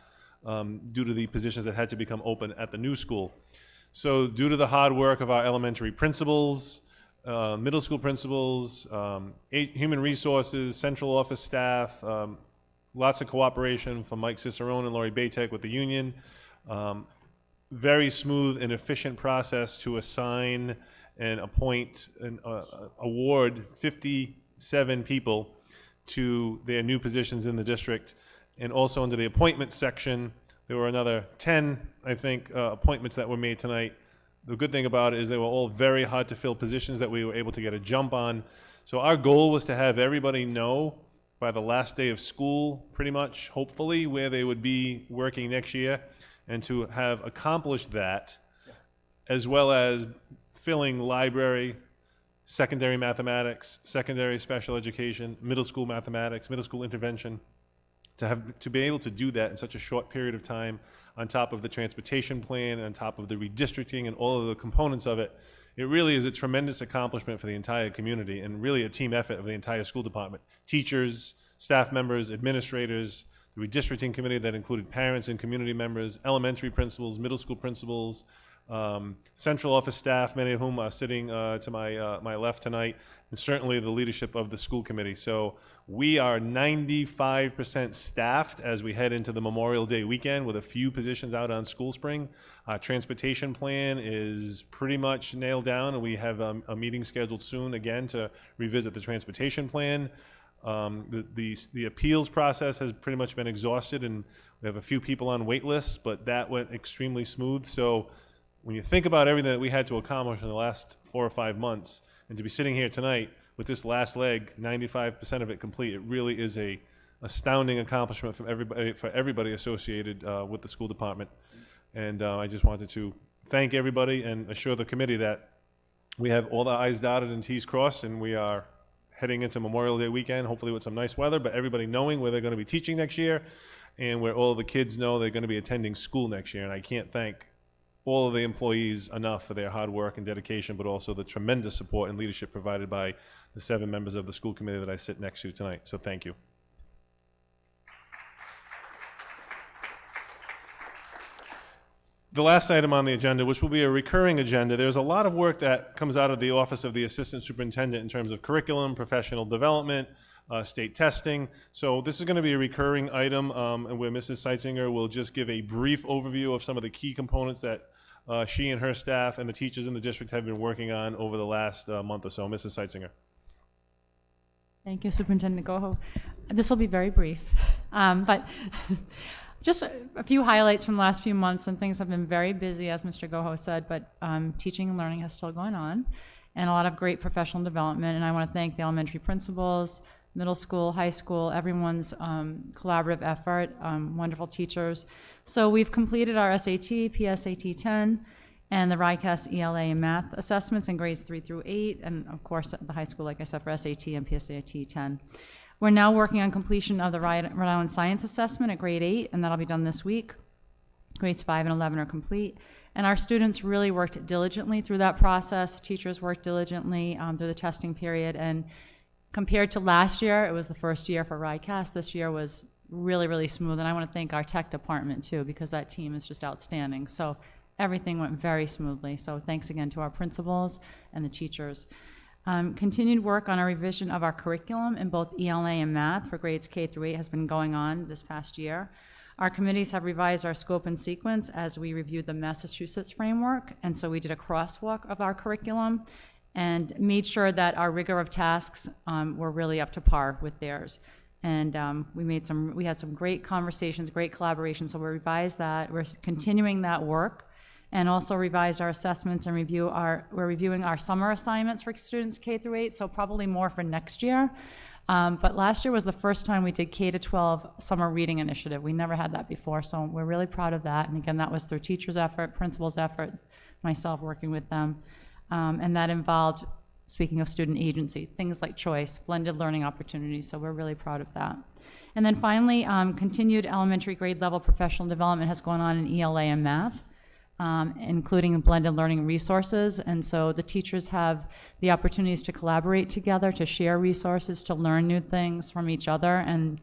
due to the positions that had to become open at the new school. So due to the hard work of our elementary principals, middle school principals, human resources, central office staff, lots of cooperation from Mike Cicerone and Lori Baytek with the union, very smooth and efficient process to assign and appoint and award 57 people to their new positions in the district. And also under the appointments section, there were another 10, I think, appointments that were made tonight. The good thing about it is they were all very hard to fill positions that we were able to get a jump on. So our goal was to have everybody know by the last day of school, pretty much, hopefully, where they would be working next year, and to have accomplished that, as well as filling library, secondary mathematics, secondary special education, middle school mathematics, middle school intervention, to be able to do that in such a short period of time, on top of the transportation plan, on top of the redistricting and all of the components of it. It really is a tremendous accomplishment for the entire community, and really a team effort of the entire school department. Teachers, staff members, administrators, the redistricting committee that included parents and community members, elementary principals, middle school principals, central office staff, many of whom are sitting to my left tonight, and certainly the leadership of the school committee. So we are 95% staffed as we head into the Memorial Day weekend, with a few positions out on School Spring. Our transportation plan is pretty much nailed down, and we have a meeting scheduled soon again to revisit the transportation plan. The appeals process has pretty much been exhausted, and we have a few people on wait lists, but that went extremely smooth. So when you think about everything that we had to accomplish in the last 4 or 5 months, and to be sitting here tonight with this last leg, 95% of it complete, it really is a astounding accomplishment for everybody associated with the school department. And I just wanted to thank everybody and assure the committee that we have all the I's dotted and T's crossed, and we are heading into Memorial Day weekend, hopefully with some nice weather, but everybody knowing where they're going to be teaching next year and where all the kids know they're going to be attending school next year. And I can't thank all of the employees enough for their hard work and dedication, but also the tremendous support and leadership provided by the 7 members of the school committee that I sit next to tonight. So thank you. The last item on the agenda, which will be a recurring agenda, there's a lot of work that comes out of the Office of the Assistant Superintendent in terms of curriculum, professional development, state testing. So this is going to be a recurring item where Mrs. Seitzinger will just give a brief overview of some of the key components that she and her staff and the teachers in the district have been working on over the last month or so. Mrs. Seitzinger. Thank you, Superintendent Goho. This will be very brief, but just a few highlights from the last few months, and things have been very busy, as Mr. Goho said, but teaching and learning has still going on, and a lot of great professional development. And I want to thank the elementary principals, middle school, high school, everyone's collaborative effort, wonderful teachers. So we've completed our SAT, PSAT 10, and the RICAS ELA and math assessments in grades 3 through 8, and of course at the high school, like I said, for SAT and PSAT 10. We're now working on completion of the Rhode Island Science Assessment at grade 8, and that'll be done this week. Grades 5 and 11 are complete. And our students really worked diligently through that process. Teachers worked diligently through the testing period. And compared to last year, it was the first year for RICAS. This year was really, really smooth. And I want to thank our tech department, too, because that team is just outstanding. So everything went very smoothly. So thanks again to our principals and the teachers. Continued work on a revision of our curriculum in both ELA and math for grades K through 8 has been going on this past year. Our committees have revised our scope and sequence as we reviewed the Massachusetts framework, and so we did a crosswalk of our curriculum and made sure that our rigor of tasks were really up to par with theirs. And we had some great conversations, great collaboration, so we revised that. We're continuing that work. And also revised our assessments and we're reviewing our summer assignments for students K through 8, so probably more for next year. But last year was the first time we did K to 12 summer reading initiative. We never had that before, so we're really proud of that. And again, that was through teachers' effort, principals' effort, myself working with them. And that involved, speaking of student agency, things like choice, blended learning opportunities, so we're really proud of that. And then finally, continued elementary grade level professional development has gone on in ELA and math. Including blended learning resources. And so the teachers have the opportunities to collaborate together, to share resources, to learn new things from each other. And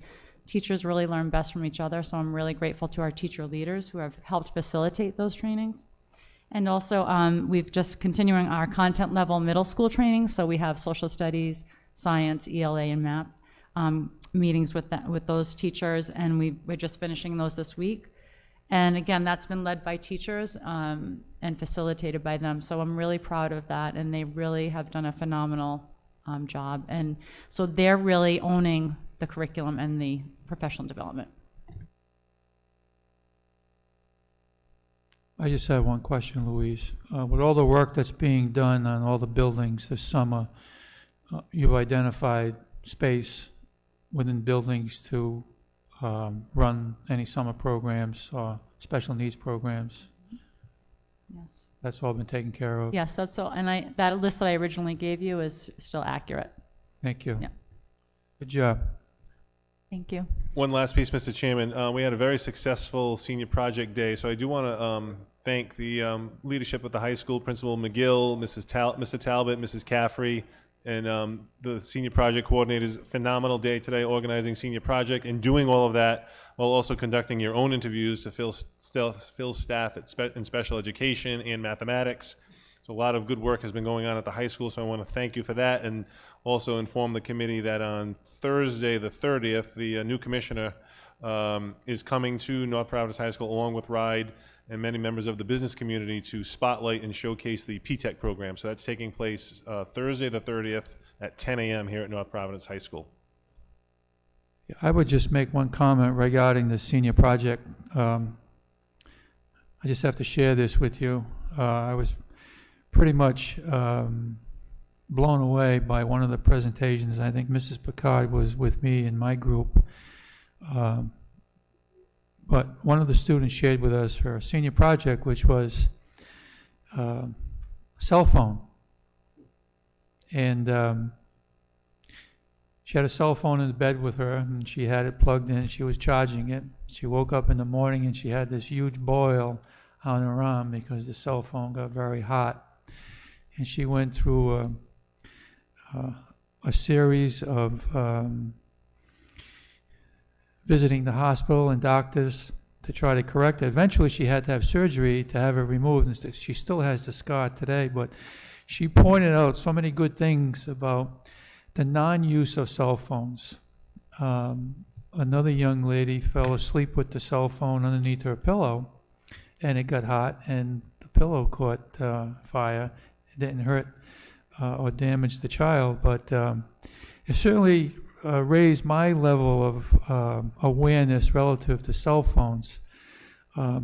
teachers really learn best from each other. So I'm really grateful to our teacher leaders who have helped facilitate those trainings. And also we've just continuing our content level middle school training. So we have social studies, science, ELA, and math meetings with those teachers. And we're just finishing those this week. And again, that's been led by teachers and facilitated by them. So I'm really proud of that. And they really have done a phenomenal job. And so they're really owning the curriculum and the professional development. I just have one question, Louise. With all the work that's being done on all the buildings this summer, you've identified space within buildings to run any summer programs or special needs programs? Yes. That's all been taken care of? Yes, that's all. And that list that I originally gave you is still accurate. Thank you. Yeah. Good job. Thank you. One last piece, Mr. Chairman. We had a very successful senior project day, so I do want to thank the leadership at the high school, Principal McGill, Mr. Talbot, Mrs. Caffrey, and the senior project coordinators. Phenomenal day today organizing senior project and doing all of that while also conducting your own interviews to fill staff in special education and mathematics. So a lot of good work has been going on at the high school, so I want to thank you for that, and also inform the committee that on Thursday the 30th, the new commissioner is coming to North Providence High School along with RIDE and many members of the business community to spotlight and showcase the P-TECH program. So that's taking place Thursday the 30th at 10 a.m. here at North Providence High School. I would just make one comment regarding the senior project. I just have to share this with you. I was pretty much blown away by one of the presentations. I think Mrs. Picard was with me in my group. But one of the students shared with us her senior project, which was a cell phone. And she had a cell phone in the bed with her, and she had it plugged in. She was charging it. She woke up in the morning, and she had this huge boil on her arm because the cell phone got very hot. And she went through a series of visiting the hospital and doctors to try to correct it. Eventually, she had to have surgery to have it removed. And she still has the scar today, but she pointed out so many good things about the non-use of cell phones. Another young lady fell asleep with the cell phone underneath her pillow, and it got hot, and the pillow caught fire. It didn't hurt or damage the child, but it certainly raised my level of awareness relative to cell phones.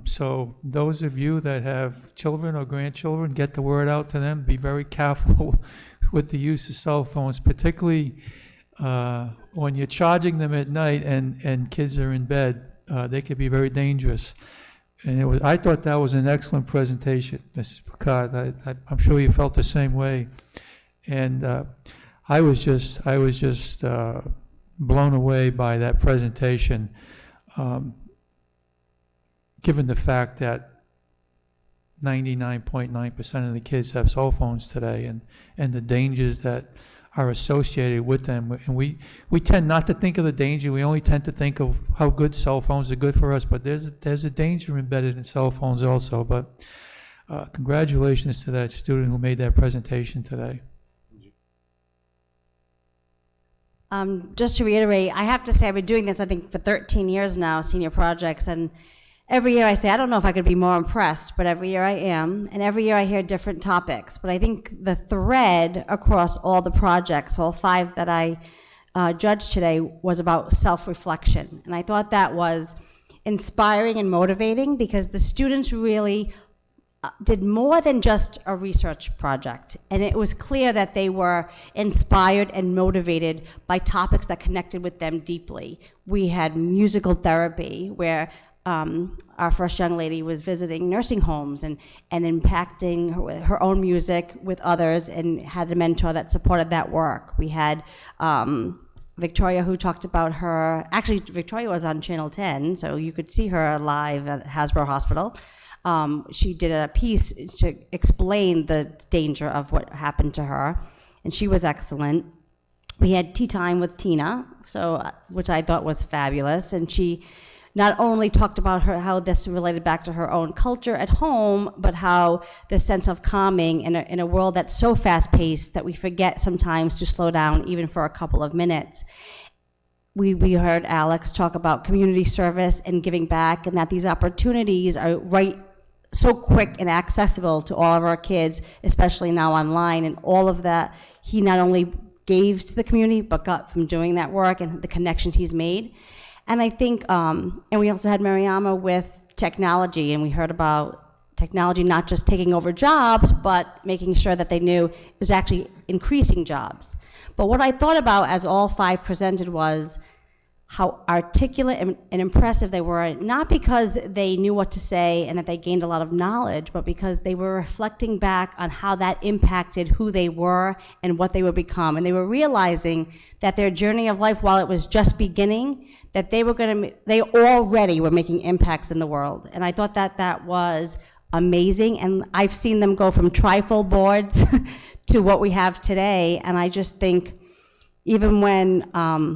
So those of you that have children or grandchildren, get the word out to them. Be very careful with the use of cell phones, particularly when you're charging them at night and kids are in bed. They could be very dangerous. And I thought that was an excellent presentation, Mrs. Picard. I'm sure you felt the same way. And I was just blown away by that presentation, given the fact that 99.9% of the kids have cell phones today, and the dangers that are associated with them. And we tend not to think of the danger. We only tend to think of how good cell phones are good for us, but there's a danger embedded in cell phones also. But congratulations to that student who made that presentation today. Just to reiterate, I have to say I've been doing this, I think, for 13 years now, senior projects, and every year I say, I don't know if I could be more impressed, but every year I am, and every year I hear different topics. But I think the thread across all the projects, all 5 that I judged today, was about self-reflection. And I thought that was inspiring and motivating because the students really did more than just a research project. And it was clear that they were inspired and motivated by topics that connected with them deeply. We had musical therapy, where our first young lady was visiting nursing homes and impacting her own music with others, and had a mentor that supported that work. We had Victoria, who talked about her, actually Victoria was on Channel 10, so you could see her live at Hasbro Hospital. She did a piece to explain the danger of what happened to her, and she was excellent. We had tea time with Tina, which I thought was fabulous, and she not only talked about how this related back to her own culture at home, but how the sense of calming in a world that's so fast-paced that we forget sometimes to slow down even for a couple of minutes. We heard Alex talk about community service and giving back, and that these opportunities are so quick and accessible to all of our kids, especially now online, and all of that he not only gave to the community, but got from doing that work and the connections he's made. And I think, and we also had Mariama with technology, and we heard about technology not just taking over jobs, but making sure that they knew it was actually increasing jobs. But what I thought about as all 5 presented was how articulate and impressive they were, not because they knew what to say and that they gained a lot of knowledge, but because they were reflecting back on how that impacted who they were and what they would become. And they were realizing that their journey of life, while it was just beginning, that they already were making impacts in the world. And I thought that was amazing. And I've seen them go from trifold boards to what we have today. And I just think, even when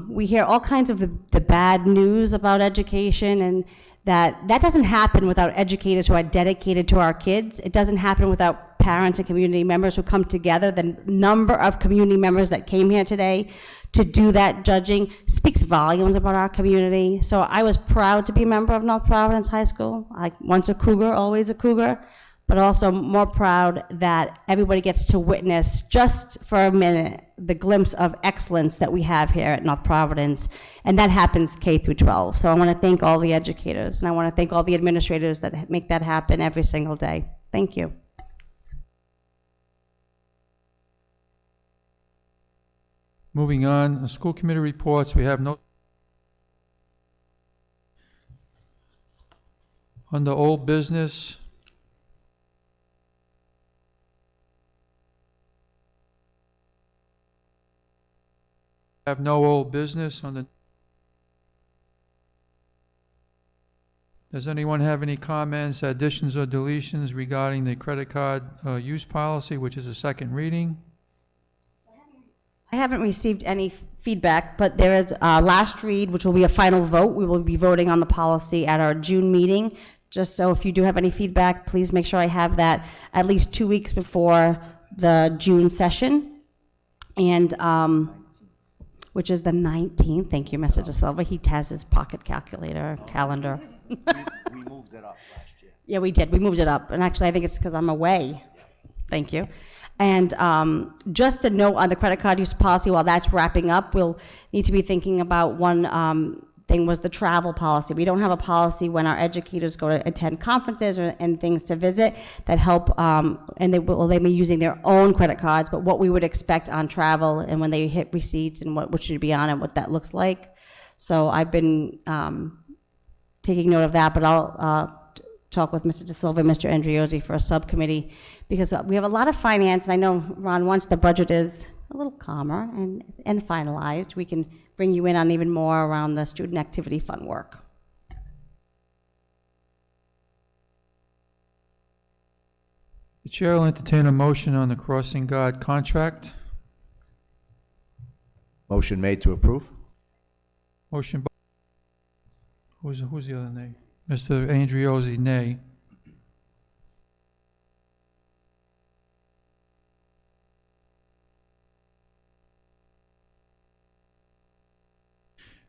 we hear all kinds of the bad news about education, and that doesn't happen without educators who are dedicated to our kids. It doesn't happen without parents and community members who come together. The number of community members that came here today to do that judging speaks volumes about our community. So I was proud to be a member of North Providence High School. Once a Cougar, always a Cougar. but also more proud that everybody gets to witness, just for a minute, the glimpse of excellence that we have here at North Providence, and that happens K through 12. So I want to thank all the educators, and I want to thank all the administrators that make that happen every single day. Thank you. Moving on, the school committee reports, we have no. Under old business, have no old business on the. Does anyone have any comments, additions, or deletions regarding the credit card use policy, which is a second reading? I haven't received any feedback, but there is a last read, which will be a final vote. We will be voting on the policy at our June meeting. Just so if you do have any feedback, please make sure I have that at least 2 weeks before the June session. And, which is the 19th. Thank you, Mr. De Silva. He has his pocket calculator, calendar. We moved it up last year. Yeah, we did. We moved it up. And actually, I think it's because I'm away. Thank you. And just a note on the credit card use policy, while that's wrapping up, we'll need to be thinking about one thing was the travel policy. We don't have a policy when our educators go to attend conferences and things to visit that help, and they may be using their own credit cards, but what we would expect on travel and when they hit receipts and what should be on it, what that looks like. So I've been taking note of that, but I'll talk with Mr. De Silva and Mr. Andriozzi for a subcommittee, because we have a lot of finance, and I know, Ron, once the budget is a little calmer and finalized, we can bring you in on even more around the student activity fund work. The chair will entertain a motion on the crossing guard contract. Motion made to approve. Motion by, who's the other nay? Mr. Andriozzi, nay.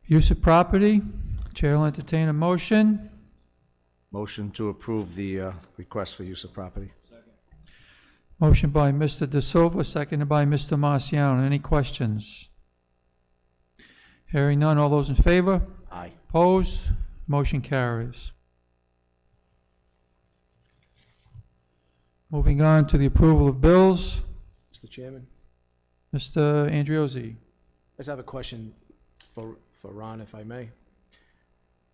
Use of property, chair will entertain a motion. Motion to approve the request for use of property. Motion by Mr. De Silva, seconded by Mr. Marciano. Any questions? Hearing none, all those in favor? Aye. Opposed? Motion carries. Moving on to the approval of bills. Mr. Chairman, Mr. Andriozzi. I just have a question for Ron, if I may.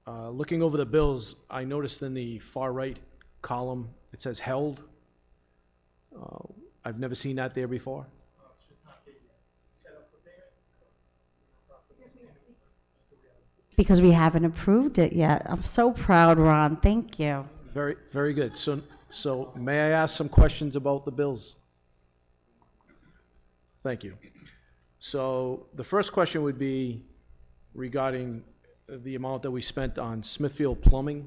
Looking over the bills, I noticed in the far right column, it says held. I've never seen that there before. Because we haven't approved it yet. I'm so proud, Ron. Thank you. Very, very good. So may I ask some questions about the bills? Thank you. So the first question would be regarding the amount that we spent on Smithfield Plumbing.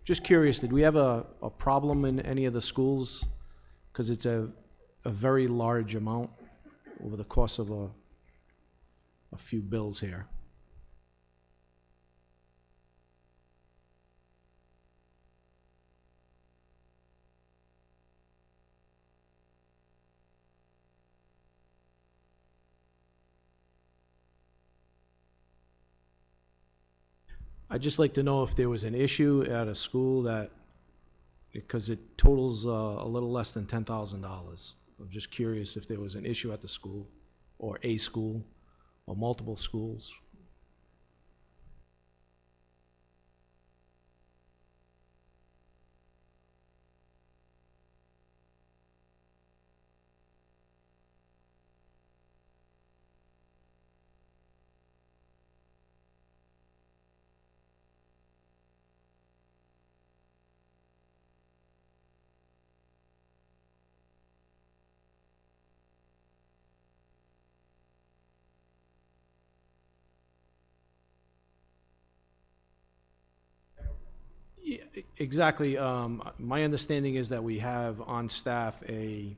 Just curious, did we have a problem in any of the schools? Because it's a very large amount over the course of a few bills here. I'd just like to know if there was an issue at a school that, because it totals a little less than $10,000. I'm just curious if there was an issue at the school, or a school, or multiple schools. Exactly. My understanding is that we have on staff a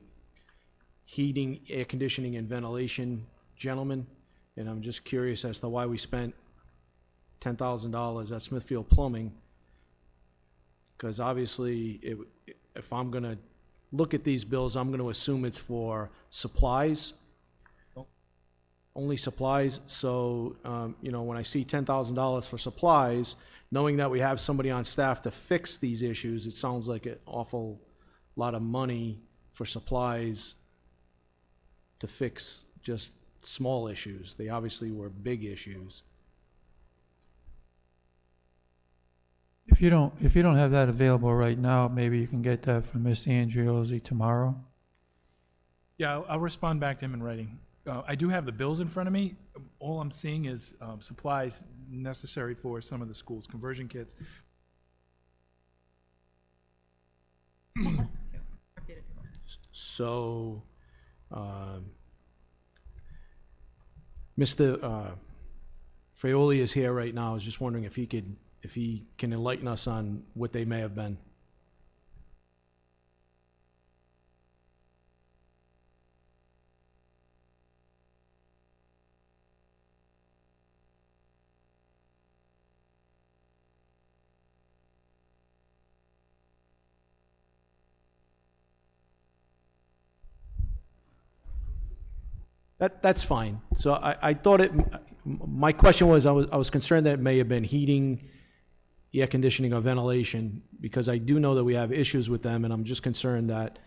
heating, air conditioning, and ventilation gentleman, and I'm just curious as to why we spent $10,000 at Smithfield Plumbing, because obviously if I'm gonna look at these bills, I'm gonna assume it's for supplies. Only supplies, so, you know, when I see $10,000 for supplies, knowing that we have somebody on staff to fix these issues, it sounds like an awful lot of money for supplies to fix just small issues. They obviously were big issues. If you don't have that available right now, maybe you can get that from Mr. Andriozzi tomorrow. Yeah, I'll respond back to him in writing. I do have the bills in front of me. All I'm seeing is supplies necessary for some of the schools, conversion kits. So, Mr. Fraioli is here right now. I was just wondering if he can enlighten us on what they may have been. That's fine. So I thought my question was, I was concerned that it may have been heating, air conditioning, or ventilation, because I do know that we have issues with them, and I'm just concerned that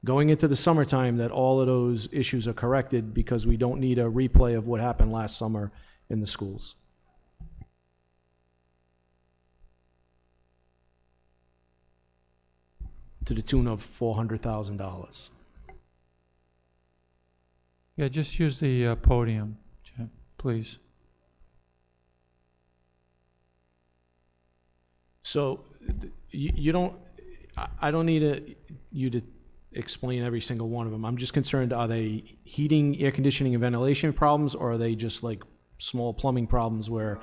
going into the summertime, that all of those issues are corrected, because we don't need a replay of what happened last summer in the schools. To the tune of $400,000. Yeah, just use the podium, Jim, please. So you don't, I don't need you to explain every single one of them. I'm just concerned, are they heating, air conditioning, and ventilation problems, or are they just like small plumbing problems where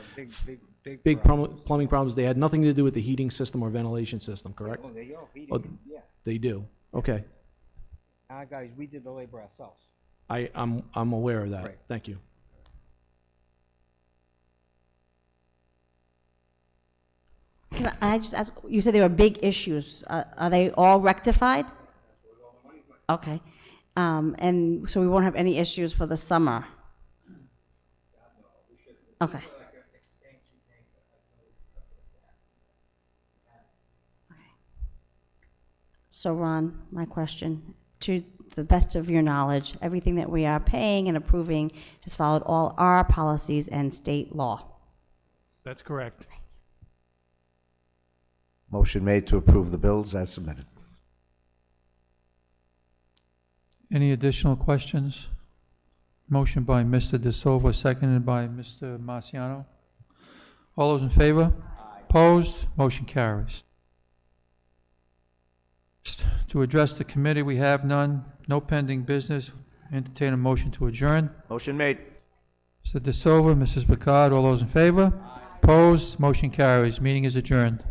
big plumbing problems? They had nothing to do with the heating system or ventilation system, correct? Oh, they are heating, Oh, yeah. they do. Okay. Guys, we did the labor ourselves. I'm aware of that. Right. Thank you. Can I just ask, you said there were big issues. Are they all rectified? Okay. And so we won't have any issues for the summer? Okay. So Ron, my question, to the best of your knowledge, everything that we are paying and approving has followed all our policies and state law? That's correct. Motion made to approve the bills as submitted. Any additional questions? Motion by Mr. De Silva, seconded by Mr. Marciano. All those in favor? Opposed? Motion carries. To address the committee, we have none. No pending business. Entertain a motion to adjourn. Motion made. Mr. De Silva, Mrs. Picard, all those in favor? Opposed? Motion carries. Meeting is adjourned.